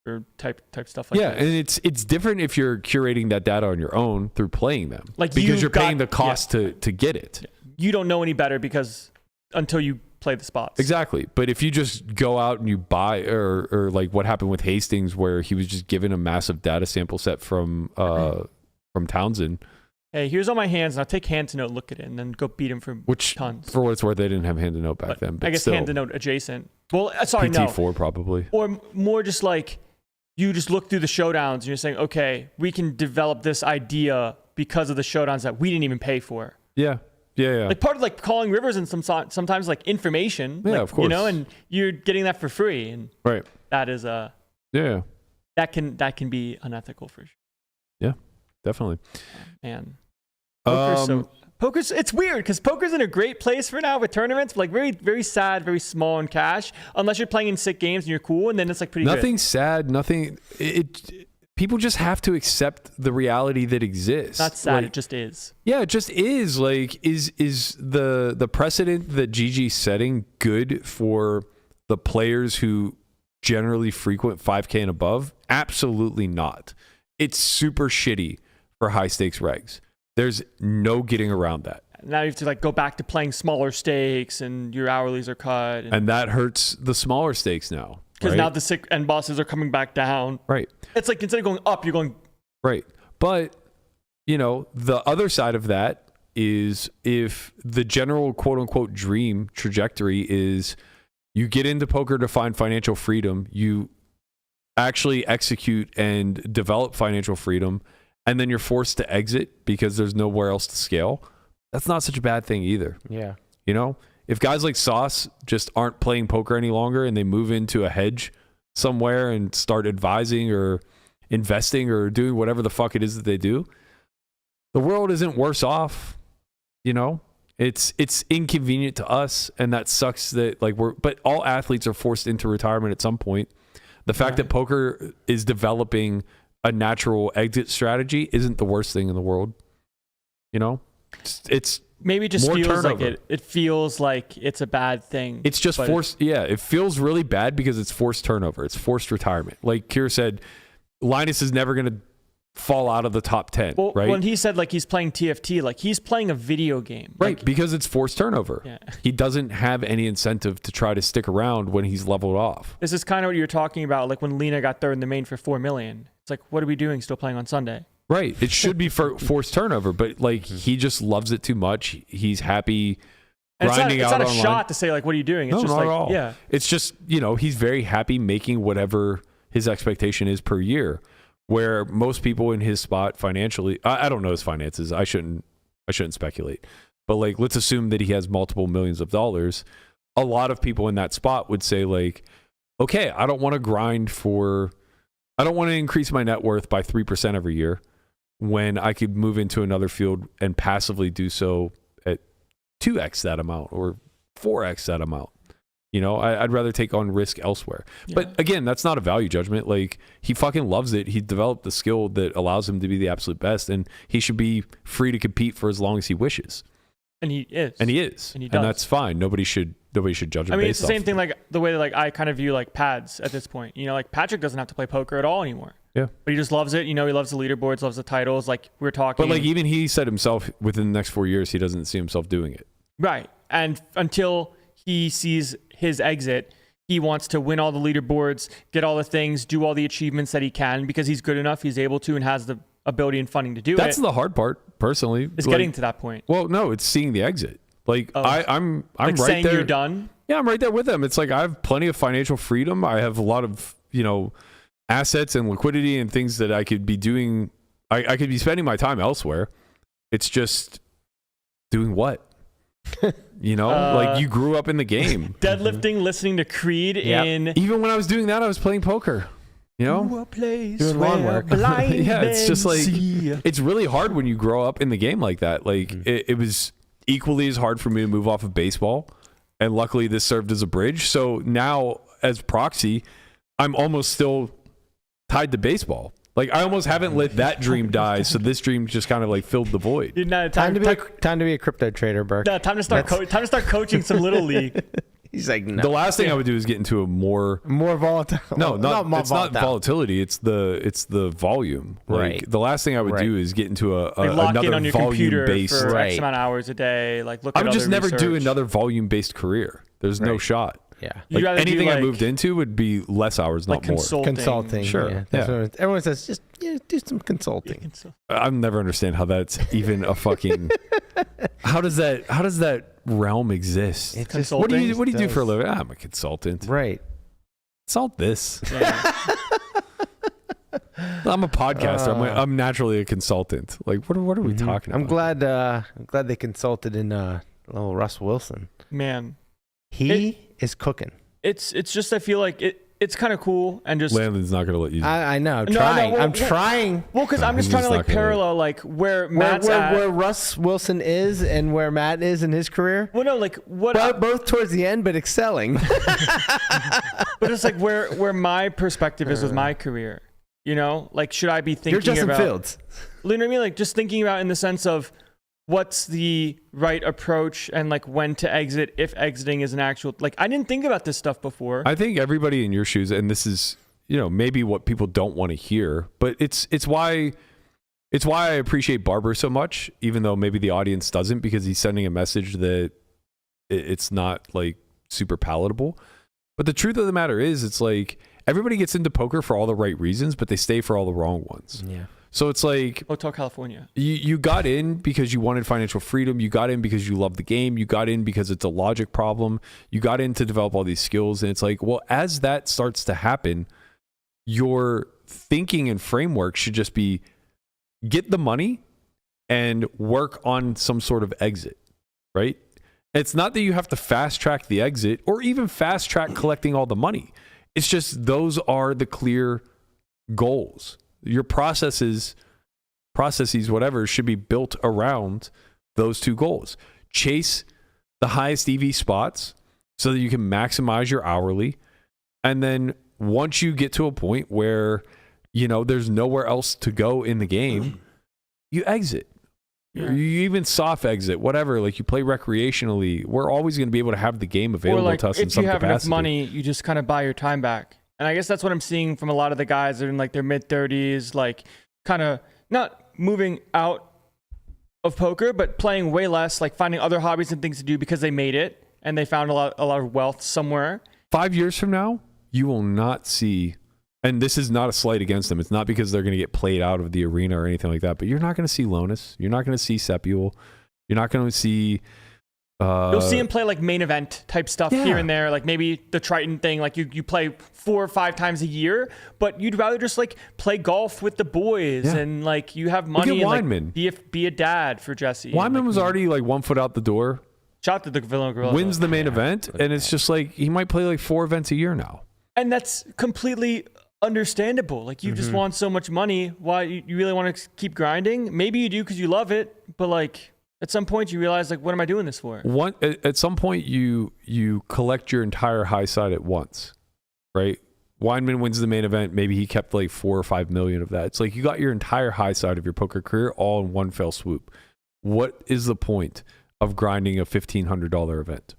or type stuff like that. Yeah, and it's different if you're curating that data on your own through playing them. Like because you're paying the cost to get it. You don't know any better because until you play the spots. Exactly. But if you just go out and you buy or like what happened with Hastings where he was just given a massive data sample set from Townsend hey, here's all my hands, and I'll take hand to note, look at it, and then go beat him for Which, tons. for what it's worth, they didn't have hand to note back then. But I guess still, hand to note adjacent. Well, sorry, PT4 probably. Or more just like you just look through the showdowns and you're saying, okay, we can develop this idea because of the showdowns that we didn't even pay for. Yeah. Like part of like calling rivers and sometimes like information. Yeah, like, of course. You know, and you're getting that for free, and Right. that is Yeah. that can be unethical for sure. Yeah, definitely. Man, poker's it's weird because poker's in a great place for now with tournaments, but like very, very sad, very small in cash, unless you're playing in sick games and you're cool, and then it's like pretty nothing good. sad, nothing. People just have to accept the reality that exists. Not sad, like, it just is. Yeah, it just is. Like, is the precedent that GG's setting good for the players who generally frequent 5K and above? Absolutely not. It's super shitty for high stakes regs. There's no getting around that. Now you have to like go back to playing smaller stakes, and your hourlies are cut, And that hurts the smaller stakes now. because right? now the sick end bosses are coming back down. Right. It's like instead of going up, you're going Right. But, you know, the other side of that is if the general quote unquote dream trajectory is you get into poker to find financial freedom, you actually execute and develop financial freedom, and then you're forced to exit because there's nowhere else to scale. That's not such a bad thing either. Yeah. You know, if guys like Sauce just aren't playing poker any longer and they move into a hedge somewhere and start advising or investing or doing whatever the fuck it is that they do, the world isn't worse off. You know, it's inconvenient to us, and that sucks that like but all athletes are forced into retirement at some point. The fact that poker is developing a natural exit strategy isn't the worst thing in the world. You know, it's maybe it just more feels turnover. like it feels like it's a bad thing. It's just forced. It feels really bad because it's forced turnover. It's forced retirement. Like Keir said, Linus is never going to fall out of the top 10, well, right? when he said like he's playing TFT, like he's playing a video game. Right, Like, because it's forced turnover. Yeah. He doesn't have any incentive to try to stick around when he's leveled off. this is kind of what you were talking about, like when Lena got third in the main for 4 million. It's like, what are we doing still playing on Sunday? Right. It should be for forced turnover, but like he just loves it too much. He's happy And grinding it's out not a online. shot to say like, what are you doing? It's No, just not like, at all. yeah. It's just, you know, he's very happy making whatever his expectation is per year, where most people in his spot financially, I don't know his finances. I shouldn't speculate, but like, let's assume that he has multiple millions of dollars. A lot of people in that spot would say like, okay, I don't want to increase my net worth by 3% every year when I could move into another field and passively do so at 2x that amount or 4x that amount. You know, I'd rather take on risk elsewhere. Yeah. But again, that's not a value judgment. Like, he fucking loves it. He developed the skill that allows him to be the absolute best, and he should be free to compete for as long as he wishes. And he is. And he is. And he does. And that's fine. Nobody should judge him. I mean, based it's the same off thing of it. like the way that like I kind of view like pads at this point. You know, like Patrick doesn't have to play poker at all anymore. Yeah. But he just loves it. You know, he loves the leaderboards, loves the titles. Like we were talking. But like, even he said himself, within the next 4 years, he doesn't see himself doing it. Right. And until he sees his exit, he wants to win all the leaderboards, get all the things, do all the achievements that he can because he's good enough, he's able to, and has the ability and funding to do That's it. the hard part, personally. It's Like, getting to that point. Well, no, it's seeing the exit. Like, I'm Like right saying there. you're done. Yeah, I'm right there with him. It's like I have plenty of financial freedom. I have a lot of, you know, assets and liquidity and things that I could be doing. I could be spending my time elsewhere. It's just doing what? You know, like you grew up in the game. Deadlifting, listening to Creed Yep. in Even when I was doing that, I was playing poker. You know? a place Doing lawn where work. blind Yeah, it's just men like see. it's really hard when you grow up in the game like that. Like it was equally as hard for me to move off of baseball, and luckily this served as a bridge. So now, as proxy, I'm almost still tied to baseball. Like I almost haven't let that dream die, so this dream just kind of like filled the void. Dude, no, Time to be a crypto trader, Burke. no, time to start coaching some little league. He's like, no. The last thing I would do is get into a more More volatile. no, not more it's not volatile. volatility. It's the volume. Like, Right. the last thing I would do is get into Like lock another in on your volume computer based. for Right. X amount of hours a day. Like look I at would just other never do research. another volume based career. There's no Right. shot. Yeah. You'd Like rather do, anything I like- moved into would be less hours, like not more. consulting. Sure, Yeah. yeah. Everyone says just do some consulting. I'll never understand how that's even a fucking. How does that realm exist? It's just- What do you Consulting do for a does. living? I'm a consultant. Right. Consult this. Yeah. I'm a podcaster. I'm naturally a consultant. Like, what are we talking I'm about? glad they consulted in little Russ Wilson. Man, He is cooking. it's just I feel like it's kind of cool and just Landon's not going to let you. I know. No, Trying. well, I'm trying. well, because I'm just He's trying to not like gonna- parallel like where Matt's where, at. where Russ Wilson is and where Matt is in his career. Well, no, like what? Both towards the end, but excelling. But it's like where my perspective is with my career. You know, like should I be thinking You're Justin about? Fields. You know what I mean? Like just thinking about in the sense of what's the right approach and like when to exit if exiting is an actual like I didn't think about this stuff before. I think everybody in your shoes, and this is, maybe what people don't want to hear, but it's why I appreciate Barber so much, even though maybe the audience doesn't, because he's sending a message that it's not like super palatable. But the truth of the matter is, it's like everybody gets into poker for all the right reasons, but they stay for all the wrong ones. Yeah. So it's like Hotel California. you got in because you wanted financial freedom. You got in because you love the game. You got in because it's a logic problem. You got in to develop all these skills. And it's like, well, as that starts to happen, your thinking and framework should just be get the money and work on some sort of exit, right? It's not that you have to fast track the exit or even fast track collecting all the money. It's just those are the clear goals. Your processes, whatever, should be built around those two goals. Chase the highest EV spots so that you can maximize your hourly. And then once you get to a point where, there's nowhere else to go in the game, you exit. Yeah. You even soft exit, whatever. Like you play recreationally. We're always going to be able to have the game available or like to us in if some you have capacity. enough money, you just kind of buy your time back. And I guess that's what I'm seeing from a lot of the guys that are in like their mid 30s, like kind of not moving out of poker, but playing way less, like finding other hobbies and things to do because they made it and they found a lot of wealth somewhere. 5 years from now, you will not see, and this is not a slight against them. It's not because they're going to get played out of the arena or anything like that, but you're not going to see Lonis. You're not going to see Sepiul. You're not going to see... You'll see him play like main event type stuff here and there, like maybe the Triton thing, like you play 4 or 5 times a year, but you'd rather just like play golf with the boys and like you have money and Weinman. like, be a dad for Jesse. Weinman like, was already like 1 foot out the door, shot to the Villa Gorilla. wins the main event, and it's just like he might play like 4 events a year now. And that's completely understandable. Like you just want so much money. Why you really want to keep grinding? Maybe you do because you love it, but like at some point you realize like, what am I doing this for? At some point you collect your entire high side at once, right? Weinman wins the main event. Maybe he kept like 4 or 5 million of that. It's like you got your entire high side of your poker career all in one fell swoop. What is the point of grinding a $1,500 event?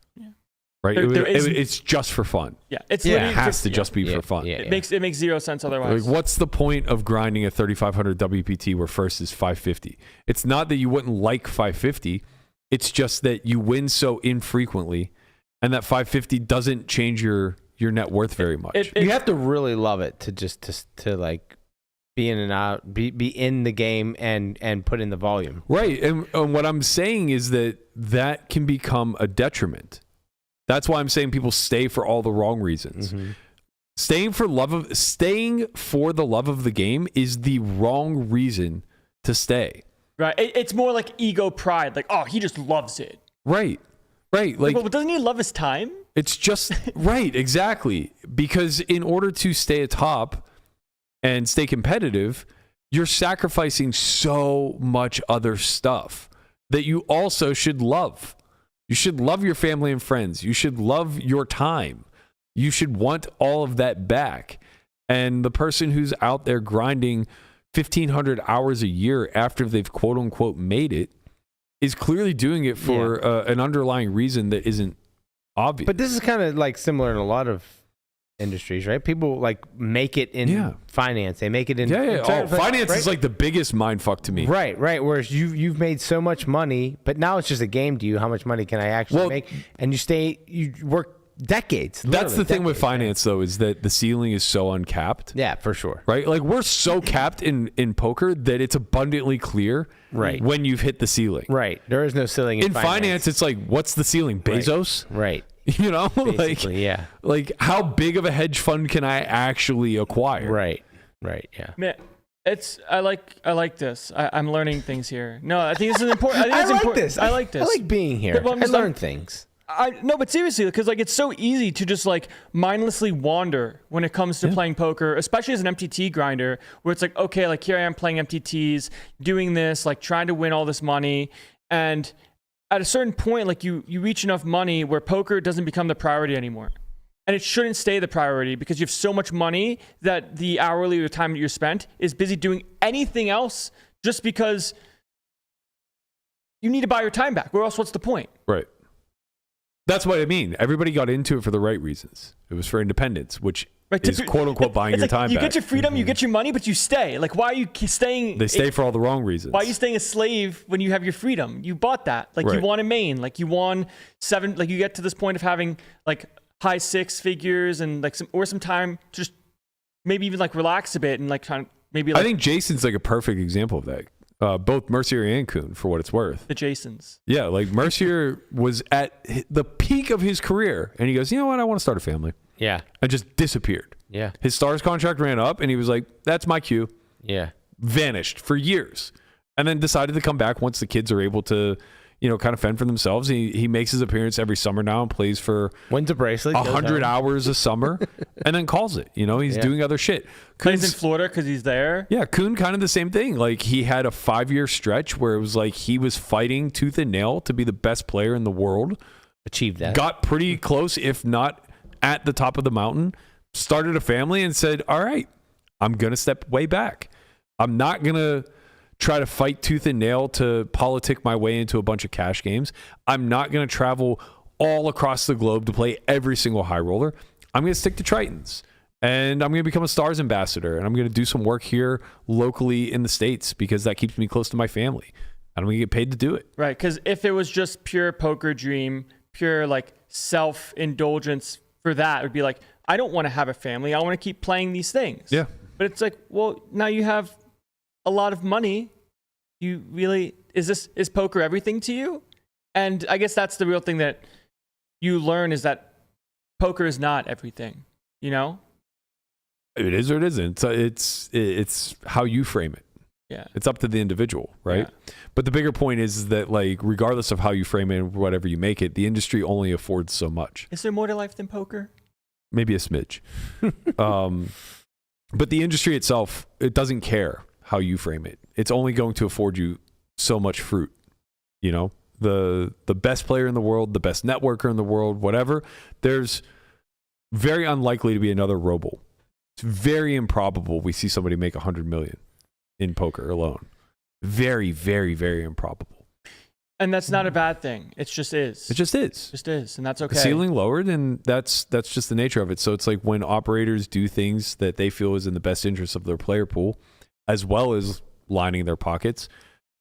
Right? It's just for fun. Yeah, it's It literally has to just be for fun. It makes zero sense otherwise. Like, what's the point of grinding a 3,500 WPT where first is 550? It's not that you wouldn't like 550. It's just that you win so infrequently, and that 550 doesn't change your net worth very much. You have to really love it to like be in and out, be in the game and put in the volume. Right, and what I'm saying is that can become a detriment. That's why I'm saying people stay for all the wrong reasons. Mm-hmm. Staying for the love of the game is the wrong reason to stay. Right. It's more like ego pride. Like, oh, he just loves it. Right. Like, but doesn't he love his time? It's just right. Exactly. Because in order to stay atop and stay competitive, you're sacrificing so much other stuff that you also should love. You should love your family and friends. You should love your time. You should want all of that back. And the person who's out there grinding 1,500 hours a year after they've quote unquote made it is clearly doing it for an underlying reason that isn't obvious. But this is kind of like similar in a lot of industries, right? People like make it in finance. They make it in finance is like the biggest mindfuck to me. Right. Whereas you've made so much money, but now it's just a game to you. How much money can I actually make? And you work decades. That's the thing with decades, finance, though, is that the ceiling is so uncapped. Yeah, for sure. Right? Like, we're so capped in poker that it's abundantly clear when you've hit the ceiling. Right. There is no ceiling in finance. It's like, what's the ceiling? Bezos? Right. You know? Basically, yeah. Like, how big of a hedge fund can I actually acquire? Right. Right, yeah. Man, I like this. I'm learning things here. No, I think this is important. I like this. I like this. I like being here. Well, I learn things. No, but seriously, because like it's so easy to just like mindlessly wander when it comes to playing poker, especially as an MTT grinder, where it's like, okay, like here I am playing MTTs, doing this, like trying to win all this money, and at a certain point, like you reach enough money where poker doesn't become the priority anymore. And it shouldn't stay the priority because you have so much money that the hourly or the time that you're spent is busy doing anything else just because you need to buy your time back. Where else? What's the point? Right. That's what I mean. Everybody got into it for the right reasons. It was for independence, which is quote unquote buying your time back. You back. get your freedom, you get your money, but you stay. Like, why are you staying? They stay for all the wrong reasons. Why are you staying a slave when you have your freedom? You bought that. Like, you won a main. Like, you won 7. Like, you get to this point of having like high 6 figures and like some time to just maybe even like relax a bit and like trying maybe. Like, I think Jason's like a perfect example of that. Both Mercier and Kuhn, for what it's worth. The Jasons. Yeah, like Mercier was at the peak of his career, and he goes, you know what, I want to start a family. Yeah. And just disappeared. Yeah. His Stars contract ran up, and he was like, that's my cue. Yeah. Vanished for years. And then decided to come back once the kids are able to, you know, kind of fend for themselves. He makes his appearance every summer now and plays for wins a bracelet, 100 hours a summer, and then calls it. You know, he's doing other shit. Plays in Florida because he's there. Yeah, Kuhn kind of the same thing. Like, he had a 5-year stretch where it was like he was fighting tooth and nail to be the best player in the world. Achieved that. Got pretty close, if not at the top of the mountain. Started a family and said, all right, I'm going to step way back. I'm not going to try to fight tooth and nail to politic my way into a bunch of cash games. I'm not going to travel all across the globe to play every single high roller. I'm going to stick to Tritons, and I'm going to become a Stars ambassador, and I'm going to do some work here locally in the States because that keeps me close to my family. And I'm going to get paid to do it. Right, because if it was just pure poker dream, pure like self-indulgence for that, it would be like, I don't want to have a family. I want to keep playing these things. Yeah. But it's like, well, now you have a lot of money. You really, is poker everything to you? And I guess that's the real thing that you learn, is that poker is not everything, you know? It is or it isn't. It's how you frame it. Yeah. It's up to the individual, right? Yeah. But the bigger point is that, like, regardless of how you frame it and whatever you make it, the industry only affords so much. Is there more to life than poker? Maybe a smidge. But the industry itself, it doesn't care how you frame it. It's only going to afford you so much fruit. You know, the best player in the world, the best networker in the world, whatever, there's very unlikely to be another Roble. It's very improbable we see somebody make 100 million in poker alone. Very, very, very improbable. And that's not a bad thing. It just is. It just is. Just is, and that's okay. The ceiling lowered, and that's just the nature of it. So it's like when operators do things that they feel is in the best interest of their player pool, as well as lining their pockets.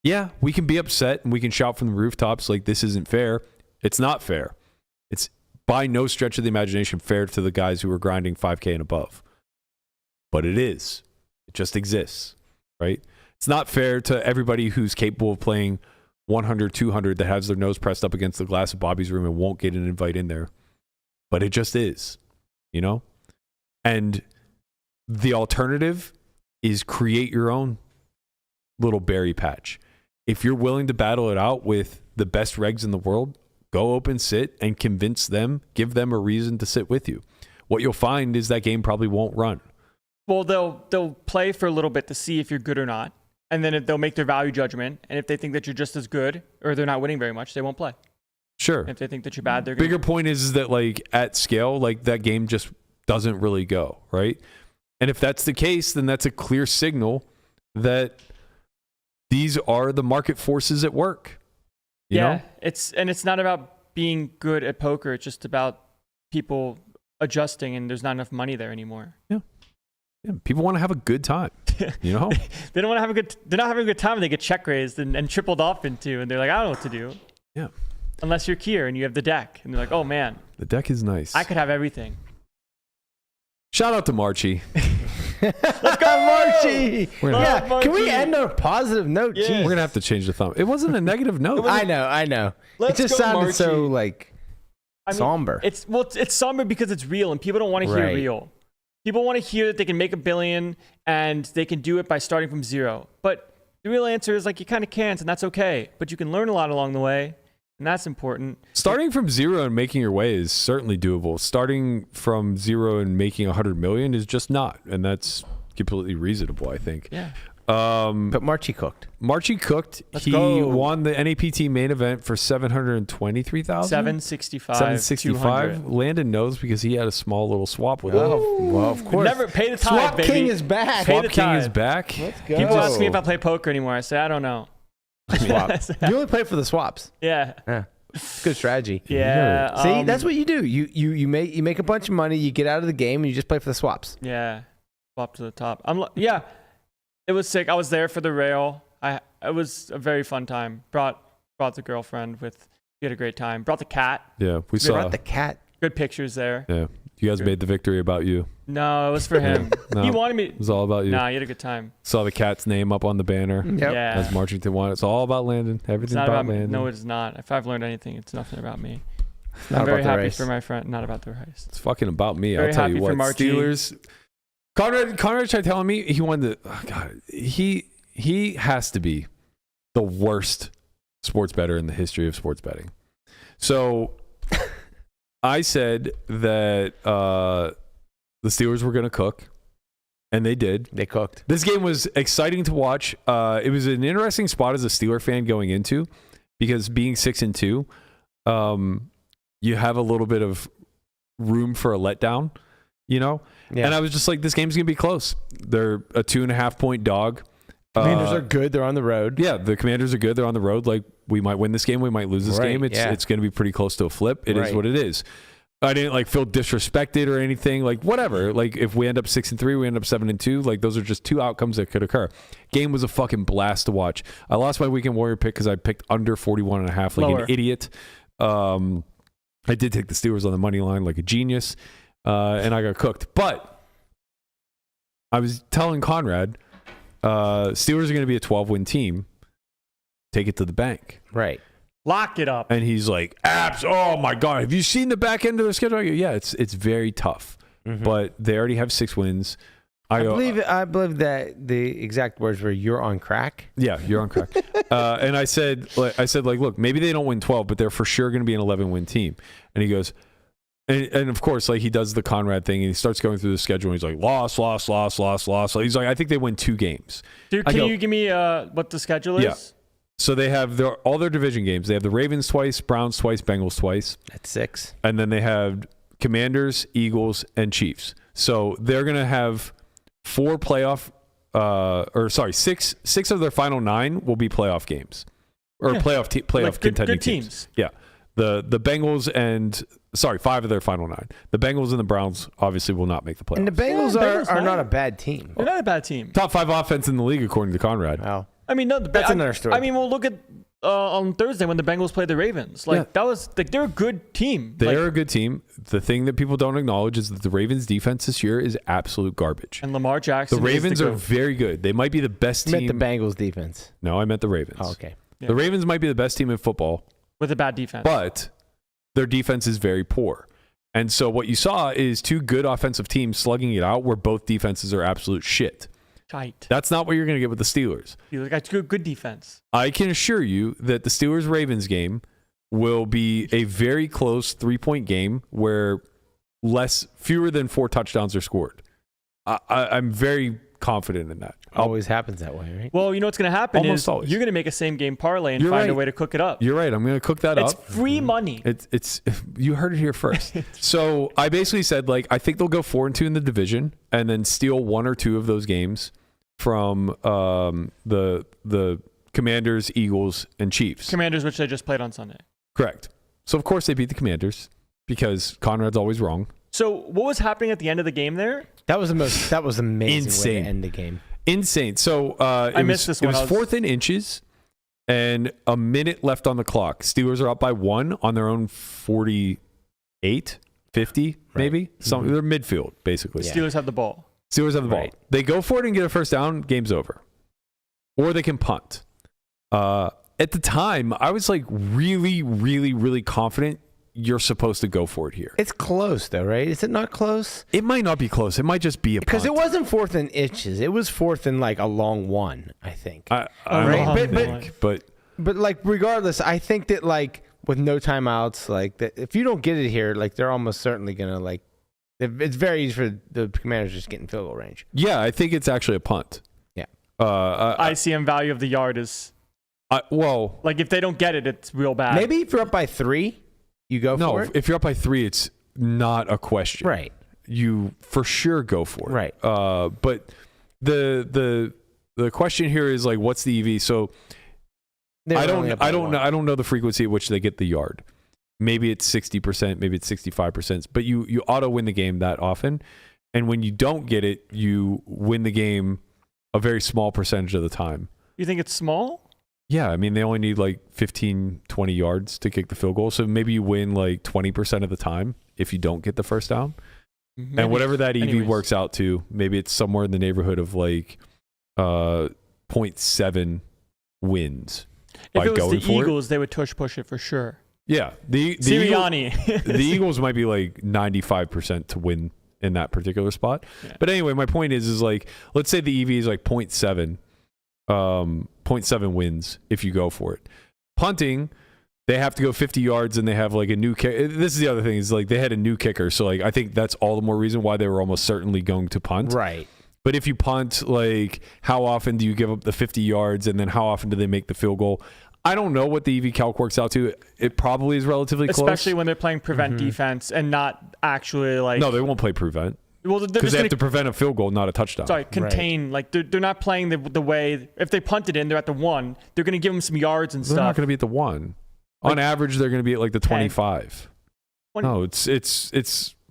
Yeah, we can be upset and we can shout from the rooftops like this isn't fair. It's not fair. It's by no stretch of the imagination fair to the guys who are grinding 5K and above. But it is. It just exists, right? It's not fair to everybody who's capable of playing 100, 200 that has their nose pressed up against the glass of Bobby's room and won't get an invite in there. But it just is, you know? And the alternative is create your own little berry patch. If you're willing to battle it out with the best regs in the world, go open sit and convince them, give them a reason to sit with you. What you'll find is that game probably won't run. Well, they'll play for a little bit to see if you're good or not. And then they'll make their value judgment. And if they think that you're just as good or they're not winning very much, they won't play. Sure. And if they think that you're bad, they're going to. Bigger point is that, like, at scale, like, that game just doesn't really go, right? And if that's the case, then that's a clear signal that these are the market forces at work. You know? It's not about being good at poker. It's just about people adjusting, and there's not enough money there anymore. Yeah. People want to have a good time, you know? They don't want to have they're not having a good time when they get check raised and tripled off into, and they're like, I don't know what to do. Yeah. Unless you're Keir and you have the deck, and they're like, oh man. The deck is nice. I could have everything. Shout out to Marchie. Let's go, Marchie. Yeah, Marchie. can we end on a positive note? Yes. Jeez. We're gonna have to change the thumb. It wasn't a negative note. I know. It Let's just go, sounded so Marchie. like I mean, somber. It's somber because it's real, and people don't want to hear Right. real. People want to hear that they can make $1 billion and they can do it by starting from zero. But the real answer is like you kind of can't, and that's okay. But you can learn a lot along the way, and that's important. Starting from zero and making your way is certainly doable. Starting from zero and making 100 million is just not, and that's completely reasonable, I think. Yeah. But Marchie cooked. Marchie cooked. Let's He go. won the NAPT main event for 723,000. 765. 765. Landon knows because he had a small little swap with him. Well, of course. Never pay the tithe, Swap baby. King is back. Pay Swap the King is tithe. back. Let's go. People ask me if I play poker anymore. I say I don't know. Swap. You only play for the swaps. Yeah. Yeah. Good strategy. Yeah. See, that's what you do. You make a bunch of money. You get out of the game and you just play for the swaps. Yeah. Swap to the top. Yeah. It was sick. I was there for the rail. It was a very fun time. Brought the girlfriend with. We had a great time. Brought the cat. Yeah, we saw. Brought the cat. Good pictures there. Yeah, you guys made the victory about you. No, it was for him. No, He wanted me. It was all about you. Nah, you had a good time. Saw the cat's name up on the banner. Yep. Yeah. As Marchington won. It's all about Landon. It's Everything's not about about me. Landon. No, it's not. If I've learned anything, it's nothing about me. Not I'm very about the happy race. for my friend. Not about the race. It's fucking about me. Very I'll tell happy you for what. Marchie. Steelers. Conrad tried telling me he won the. Oh God, he has to be the worst sports bettor in the history of sports betting. So I said that the Steelers were going to cook, and they did. They cooked. This game was exciting to watch. It was an interesting spot as a Steeler fan going into, because being 6-2, you have a little bit of room for a letdown, you know? Yeah. And I was just like, this game's going to be close. They're a 2.5-point dog. Commanders are good. They're on the road. Yeah, the Commanders are good. They're on the road. Like, we might win this game. We might lose this Right, game. It's going to be pretty close to a flip. It is Right. what it is. I didn't like feel disrespected or anything. Like, whatever. Like, if we end up 6-3, we end up 7-2. Like, those are just two outcomes that could occur. Game was a fucking blast to watch. I lost my weekend warrior pick because I picked under 41.5 like Lower. an idiot. I did take the Steelers on the money line like a genius, and I got cooked. But I was telling Conrad, Steelers are going to be a 12-win team. Take it to the bank. Right. Lock it up. And he's like, "Abs! Oh my God! Have you seen the back end of their schedule?" I go, yeah, it's very tough, but they already have 6 wins. I believe that the exact words were, "You're on crack." Yeah, you're on crack. And I said, look, maybe they don't win 12, but they're for sure going to be an 11-win team. And he goes, and of course, like he does the Conrad thing, and he starts going through the schedule. And he's like, loss. So he's like, I think they win 2 games. Dude, can you give me what the schedule is? Yeah. So they have all their division games. They have the Ravens twice, Browns twice, Bengals twice. That's 6. And then they have Commanders, Eagles, and Chiefs. So they're going to have 4 playoff, 6 of their final 9 will be playoff games, or playoff Like contending good teams. Yeah, the Bengals and 5 of their final 9. The Bengals and the Browns obviously will not make the playoffs. And the Bengals Bengals are might. not a bad team. They're not a bad team. Top 5 offense in the league according to Conrad. Wow. I mean, no, That's another story. I mean, we'll look at on Thursday when the Bengals played the Ravens. Like that was like they're a good team. They're a good team. The thing that people don't acknowledge is that the Ravens defense this year is absolute garbage. And Lamar Jackson. The Ravens is the are GOAT. very good. They might be the best I team. meant the Bengals defense. No, I meant the Ravens. Oh, okay. Yeah. The Ravens might be the best team in football, with a bad defense. but their defense is very poor. And so what you saw is 2 good offensive teams slugging it out where both defenses are absolute shit. Tight. That's not what you're going to get with the Steelers. You got good defense. I can assure you that the Steelers-Ravens game will be a very close 3-point game where fewer than 4 touchdowns are scored. I'm very confident in that. Always happens that way, right? Well, you know what's going to happen Almost is always. you're going to make a same game parlay and You're find a right. way to cook it up. You're right. I'm going to cook that It's up. free money. It's you heard it here first. So I basically said, like, I think they'll go 4-2 in the division and then steal 1 or 2 of those games from the Commanders, Eagles, and Chiefs. Commanders, which they just played on Sunday. Correct. So of course they beat the Commanders because Conrad's always wrong. So what was happening at the end of the game there? That was amazing way Insane. to end the game. Insane. So I missed this one. It was 4th and inches and a minute left on the clock. Steelers are up by 1 on their own 40 50 maybe. Some they're midfield basically. Steelers have the ball. Steelers have the ball. Right. They go for it and get a first down. Game's over. Or they can punt. At the time, I was like really, really, really confident you're supposed to go for it here. It's close though, right? Is it not close? It might not be close. It might just be a punt. Because it wasn't 4th and inches. It was 4th and like a long one, I think. I Right, don't but- think, but But like regardless, I think that like with no timeouts, like that if you don't get it here, like they're almost certainly gonna like it's very easy for the Commanders just get in field goal range. yeah, I think it's actually a punt. Yeah. ICM value of the yard is Well, like if they don't get it, it's real bad. Maybe if you're up by 3, you go no, for it. if you're up by 3, it's not a question. Right. You for sure go for it. Right. But the question here is like, what's the EV? So They're I only don't up by one. I don't know the frequency at which they get the yard. Maybe it's 60%, maybe it's 65%, but you auto win the game that often. And when you don't get it, you win the game a very small percentage of the time. You think it's small? Yeah, I mean, they only need like 15, 20 yards to kick the field goal. So maybe you win like 20% of the time if you don't get the first down. Maybe. And whatever that EV Anyways. works out to, maybe it's somewhere in the neighborhood of like 0.7 wins. If by it was going the for Eagles, they would push it for sure. Yeah, the Eagles, Sirianni. the Eagles might be like 95% to win in that particular spot. Yeah. But anyway, my point is like, let's say the EV is like 0.7, 0.7 wins if you go for it. Punting, they have to go 50 yards and they have like a new kick. This is the other thing is like they had a new kicker. So like, I think that's all the more reason why they were almost certainly going to punt. Right. But if you punt, like how often do you give up the 50 yards and then how often do they make the field goal? I don't know what the EV calc works out to. It probably is relatively close. Especially when they're playing prevent defense and not actually like. No, they won't play prevent. Well, they're Because just they gonna, have to prevent a field goal, not a touchdown. sorry, contain. Like they're not playing the way. If they punt it in, they're at the 1. They're going to give them some yards and They're not stuff. going to be at the 1. On Like average, they're going to be at like the 10. 25. 20. No, it's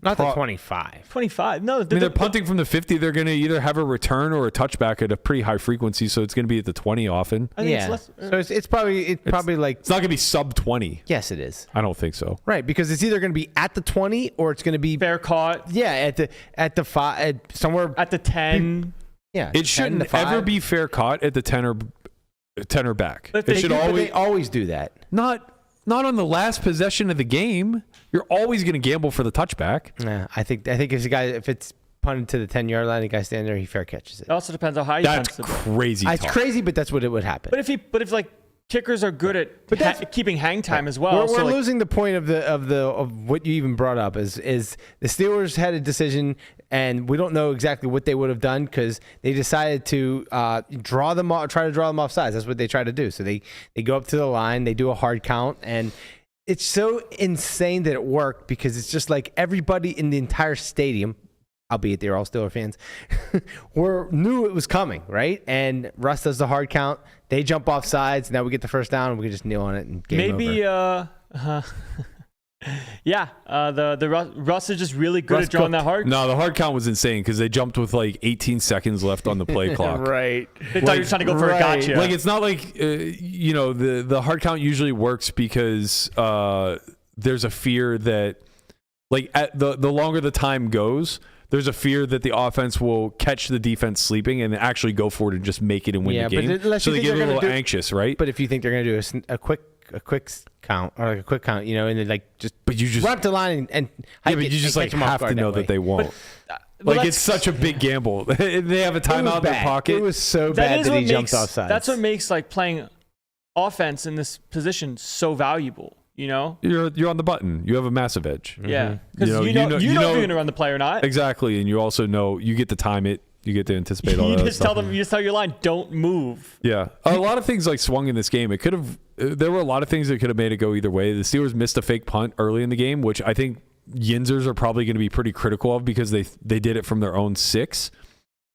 Not the 25. 25. No, I mean, they're punting from the 50. They're going to either have a return or a touchback at a pretty high frequency, so it's going to be at the 20 often. I think Yeah. it's less. So it's probably like It's not going to be sub 20. yes, it is. I don't think so. Right, because it's either going to be at the 20 or it's going to be Fair caught at the 5 somewhere at the 10. yeah. It 10 to shouldn't 5. ever be fair caught at the 10 or back. But It they should do, but They always do that. not on the last possession of the game. You're always going to gamble for the touchback. Nah, I think if it's punted to the 10-yard line, the guy standing there, he fair catches it. It also depends on how you That's punch the ball. crazy It's talk. crazy, but that's what it would happen. But if like kickers are good at keeping hang time as well. We're so like, losing the point of what you even brought up is the Steelers had a decision and we don't know exactly what they would have done because they decided to try to draw them off sides. That's what they try to do. So they go up to the line, they do a hard count, and it's so insane that it worked because it's just like everybody in the entire stadium, albeit they're all Steelers fans, knew it was coming, right? And Russ does the hard count. They jump off sides. Now we get the first down and we can just kneel on it and game over. the Russ is just really good Russ at drawing cooked. that hard. No, the hard count was insane because they jumped with like 18 seconds left on the play clock. Right. They thought you were trying to go for a gotcha. Like it's not like the hard count usually works because there's a fear that like at the longer the time goes, there's a fear that the offense will catch the defense sleeping and actually go for it and just make it and win the game. Unless So you they think get a they're little gonna do- anxious, right? But if you think they're going to do a quick count or like a quick count, and then like just But you just run up the line and yeah, but you just like have to know that they won't. Like it's such a big gamble. They have a timeout in their pocket. It was so bad that he jumped off sides. That's what makes like playing offense in this position so valuable. You know? You're on the button. You have a massive edge. Yeah. Because You you know- know you if know- you're going to run the play or not. Exactly, and you also know you get to time it. You get to anticipate all You that just stuff. you just tell your line, don't move. Yeah, a lot of things like swung in this game. It could have. There were a lot of things that could have made it go either way. The Steelers missed a fake punt early in the game, which I think Yinzers are probably going to be pretty critical of because they did it from their own 6.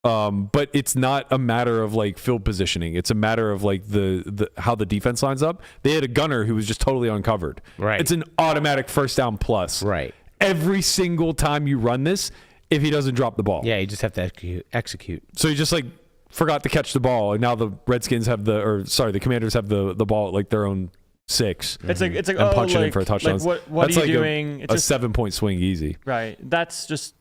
But it's not a matter of like field positioning. It's a matter of like the how the defense lines up. They had a gunner who was just totally uncovered. Right. It's an automatic first down plus. Right. Every single time you run this, if he doesn't drop the ball. Yeah, you just have to execute. So you just like forgot to catch the ball, and now the Redskins have the Commanders have the ball at like their own 6. It's like and punch it in for a touchdown. Like what That's are you like doing? A 7-point swing easy. Right. That's just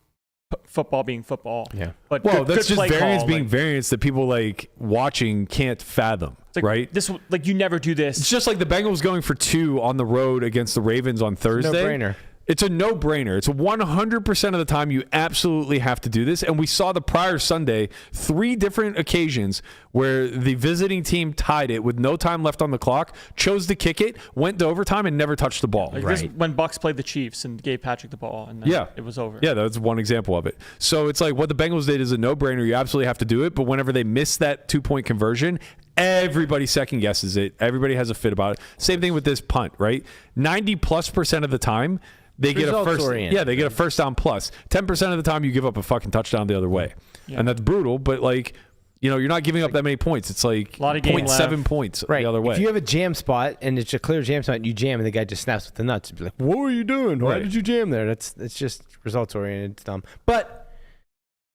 football being football. Yeah. But Well, good, that's good just play variance call, being like, variance that people like watching can't fathom. like, right? This like you never do this. It's just like the Bengals going for 2 on the road against the Ravens on Thursday. No-brainer. It's a no-brainer. It's 100% of the time you absolutely have to do this. And we saw the prior Sunday 3 different occasions where the visiting team tied it with no time left on the clock, chose to kick it, went to overtime, and never touched the ball. Like this when Bucks played the Chiefs and gave Patrick the ball, and then it was over. Yeah, that's one example of it. So it's like what the Bengals did is a no-brainer. You absolutely have to do it. But whenever they miss that 2-point conversion, everybody second guesses it. Everybody has a fit about it. Same thing with this punt, right? 90+% of the time, they get a first. Yeah, they get a first down plus. 10% of the time, you give up a fucking touchdown the other way, and that's brutal. But like, you're not giving up that many points. It's like 0.7 points the other way. If you have a jam spot and it's a clear jam spot, and you jam, and the guy just snaps with the nuts, you'd be like, "What were you doing? Why did you jam there?" It's just results oriented. It's dumb. But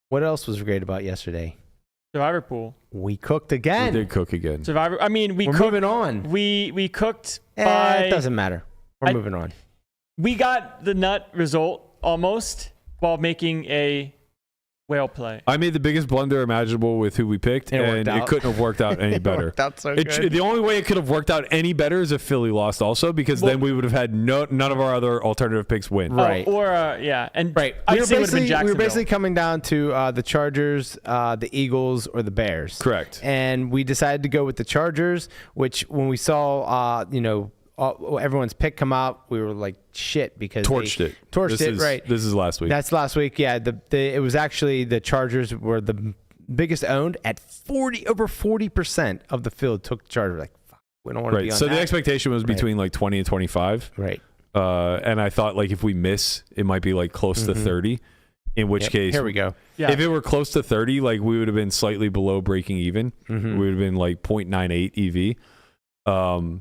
what else was great about yesterday? Survivor pool. We cooked again. We did cook again. Survivor. I mean, We're moving on. We cooked by. It doesn't matter. We're moving on. We got the nut result almost while making a whale play. I made the biggest blunder imaginable with who we picked, and it couldn't have worked out any better. Worked out so good. The only way it could have worked out any better is if Philly lost also, because then we would have had none of our other alternative picks win. Right. And right. I'd say it would have been We Jacksonville. were basically coming down to the Chargers, the Eagles, or the Bears. Correct. And we decided to go with the Chargers, which when we saw, everyone's pick come out, we were like, shit, because Torched it. Right. This is last week. That's last week. Yeah. It was actually the Chargers were the biggest owned at over 40% of the field took the Chargers. Like, fuck, we don't want to be on So that. the expectation was between like 20 and 25. Right. And I thought like if we miss, it might be like close to 30. In which case, here we go. Yeah. If it were close to 30, like we would have been slightly below breaking even. We would have been like 0.98 EV.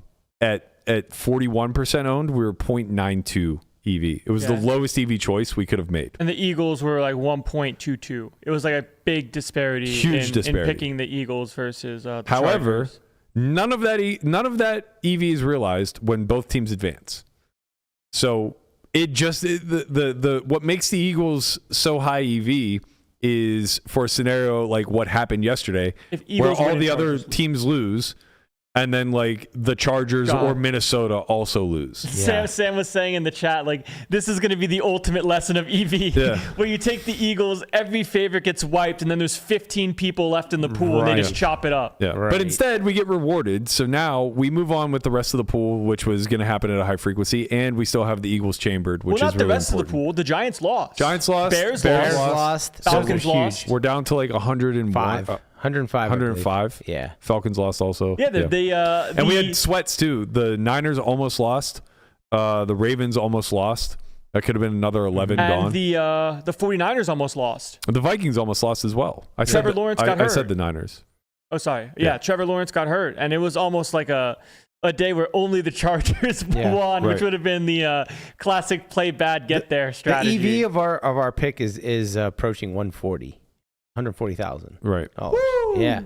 At 41% owned, we were 0.92 EV. It was the lowest EV choice we could have made. And the Eagles were like 1.22. It was like a big disparity. Huge disparity in picking the Eagles versus the However, Chargers. none of that EV is realized when both teams advance. So it just the what makes the Eagles so high EV is for a scenario like what happened yesterday, where all the other teams lose. And then, like, the Chargers or Minnesota also lose. Yeah. Sam was saying in the chat, like, this is going to be the ultimate lesson of EV, where you take the Eagles, every favorite gets wiped, and then there's 15 people left in the pool, and they just chop it up. Yeah, but instead, we get rewarded. So now we move on with the rest of the pool, which was going to happen at a high frequency, and we still have the Eagles chambered, which is really important. Well, not the rest of the pool. The Giants lost. Giants lost. Bears lost. Falcons lost. We're down to, like, 105. 105. Yeah. Falcons lost also. Yeah, and we had sweats too. The Niners almost lost. The Ravens almost lost. That could have been another 11 gone. And the 49ers almost lost. The Vikings almost lost as well. Trevor Lawrence got hurt. I said the Niners. Oh, sorry. Yeah, Trevor Lawrence got hurt. And it was almost like a day where only the Chargers won, which would have been the classic play bad, get there strategy. The EV of our pick is approaching 140,000. Right. Oh, yeah.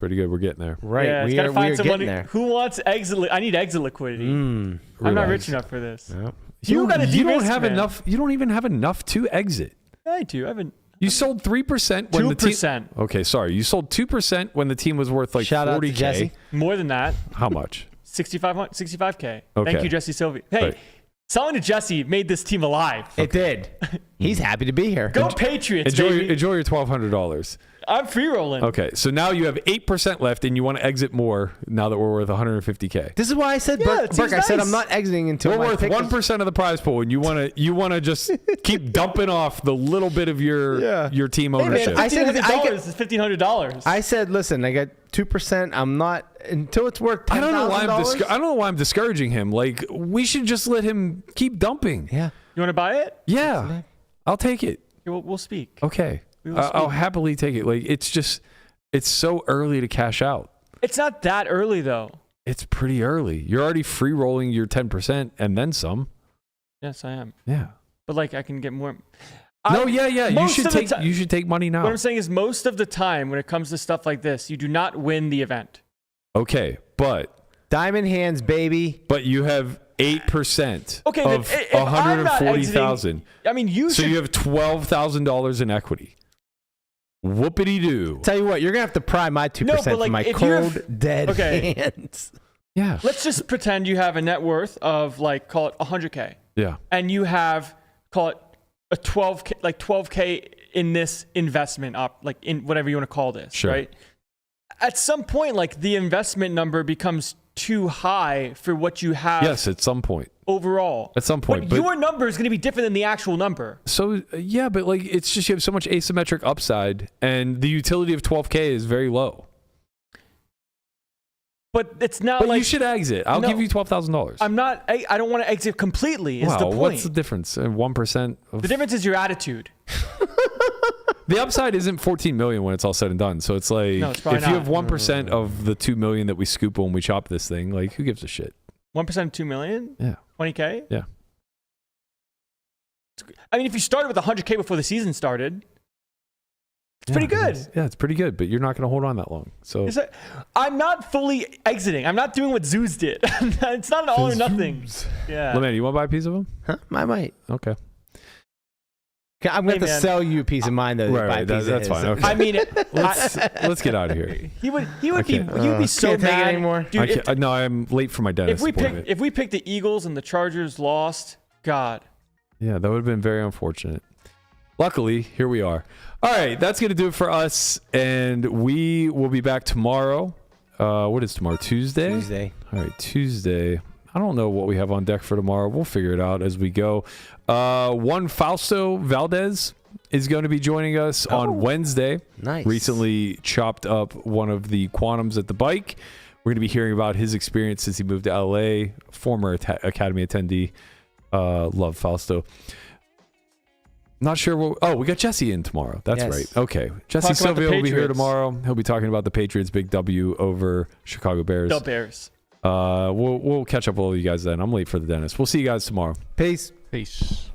Pretty good. We're getting there. Right. Yeah, we are getting there. Who wants exit? I need exit liquidity. I'm not rich enough for this. No. You don't have enough. You don't even have enough to exit. I do. I haven't. You sold 3% when 2%. the team. Okay, sorry. You sold 2% when the team was worth like Shout out to 40K. Jesse. More than that. How much? 65K. Okay. Thank you, Jesse Sylvie. Hey, selling to Jesse made this team alive. It did. He's happy to be here. Go Patriots, Enjoy baby. your $1,200. I'm free rolling. Okay, so now you have 8% left, and you want to exit more now that we're worth 150K. This is why I said, it seems Burke, I said nice. I'm not exiting until We're my worth pick 1% of the prize pool, and you want to just keep dumping off the little bit of your team ownership. I said $1,500 is $1,500. I said, listen, I got 2%. I'm not until it's worth $10,000. I don't know why I'm discouraging him. Like, we should just let him keep dumping. Yeah. You want to buy it? Yeah, I'll take it. We'll speak. Okay, I'll happily take it. Like, it's so early to cash out. It's not that early though. It's pretty early. You're already free rolling your 10% and then some. Yes, I am. Yeah. But like I can get more. You should take money now. What I'm saying is most of the time when it comes to stuff like this, you do not win the event. Okay, but Diamond hands, baby. But you have 8% Okay, of if I'm not 140,000. I mean, So you have $12,000 in equity. Whoopity doo. Tell you what, you're gonna have to pry my 2% No, but, for like, my if you have- cold dead Okay. hands. Yeah. Let's just pretend you have a net worth of like, call it 100K. Yeah. And you have, call it a 12K, like 12K in this investment like in whatever you want to call this, Sure. right? At some point, like the investment number becomes too high for what you have Yes, at some point. overall. At some point. But your number is going to be different than the actual number. So yeah, but like it's just you have so much asymmetric upside, and the utility of 12K is very low. But it's not But like you should exit. I'll No. give you $12,000. I don't want to exit completely. Is the point? What's the difference? 1% of The difference is your attitude. the upside isn't 14 million when it's all said and done. So it's like No, it's if probably you have not. 1% of the 2 million that we scoop when we chop this thing, like who gives a shit? 1% of 2 million? Yeah. 20K? Yeah. I mean, if you started with 100K before the season started, it's pretty good. It's pretty good, but you're not going to hold on that long. So I'm not fully exiting. I'm not doing what Zeus did. It's not an all or nothing. Yeah. LeMan, you want to buy a piece of them? Huh? I might. Okay. I'm going to man. sell you a piece of mine though. Right, that's fine. Okay. I mean, Let's get out of here. he would be so can't take it mad anymore. Dude, No, I'm late for my dentist appointment. if we picked the Eagles and the Chargers lost, God. Yeah, that would have been very unfortunate. Luckily, here we are. All right, that's going to do it for us, and we will be back tomorrow. What is tomorrow? Tuesday? Tuesday. All right, Tuesday. I don't know what we have on deck for tomorrow. We'll figure it out as we go. One Fausto Valdez is going to be joining us on Wednesday. Nice. Recently chopped up one of the quantums at the bike. We're going to be hearing about his experience since he moved to LA. Former Academy attendee. Love Fausto. Not sure we got Jesse in tomorrow. That's Yes. right. Okay. Jesse Talk about the Silvio will be here Patriots. tomorrow. He'll be talking about the Patriots' big W over Chicago Bears. The Bears. We'll catch up with all you guys then. I'm late for the dentist. We'll see you guys tomorrow. Peace. Peace.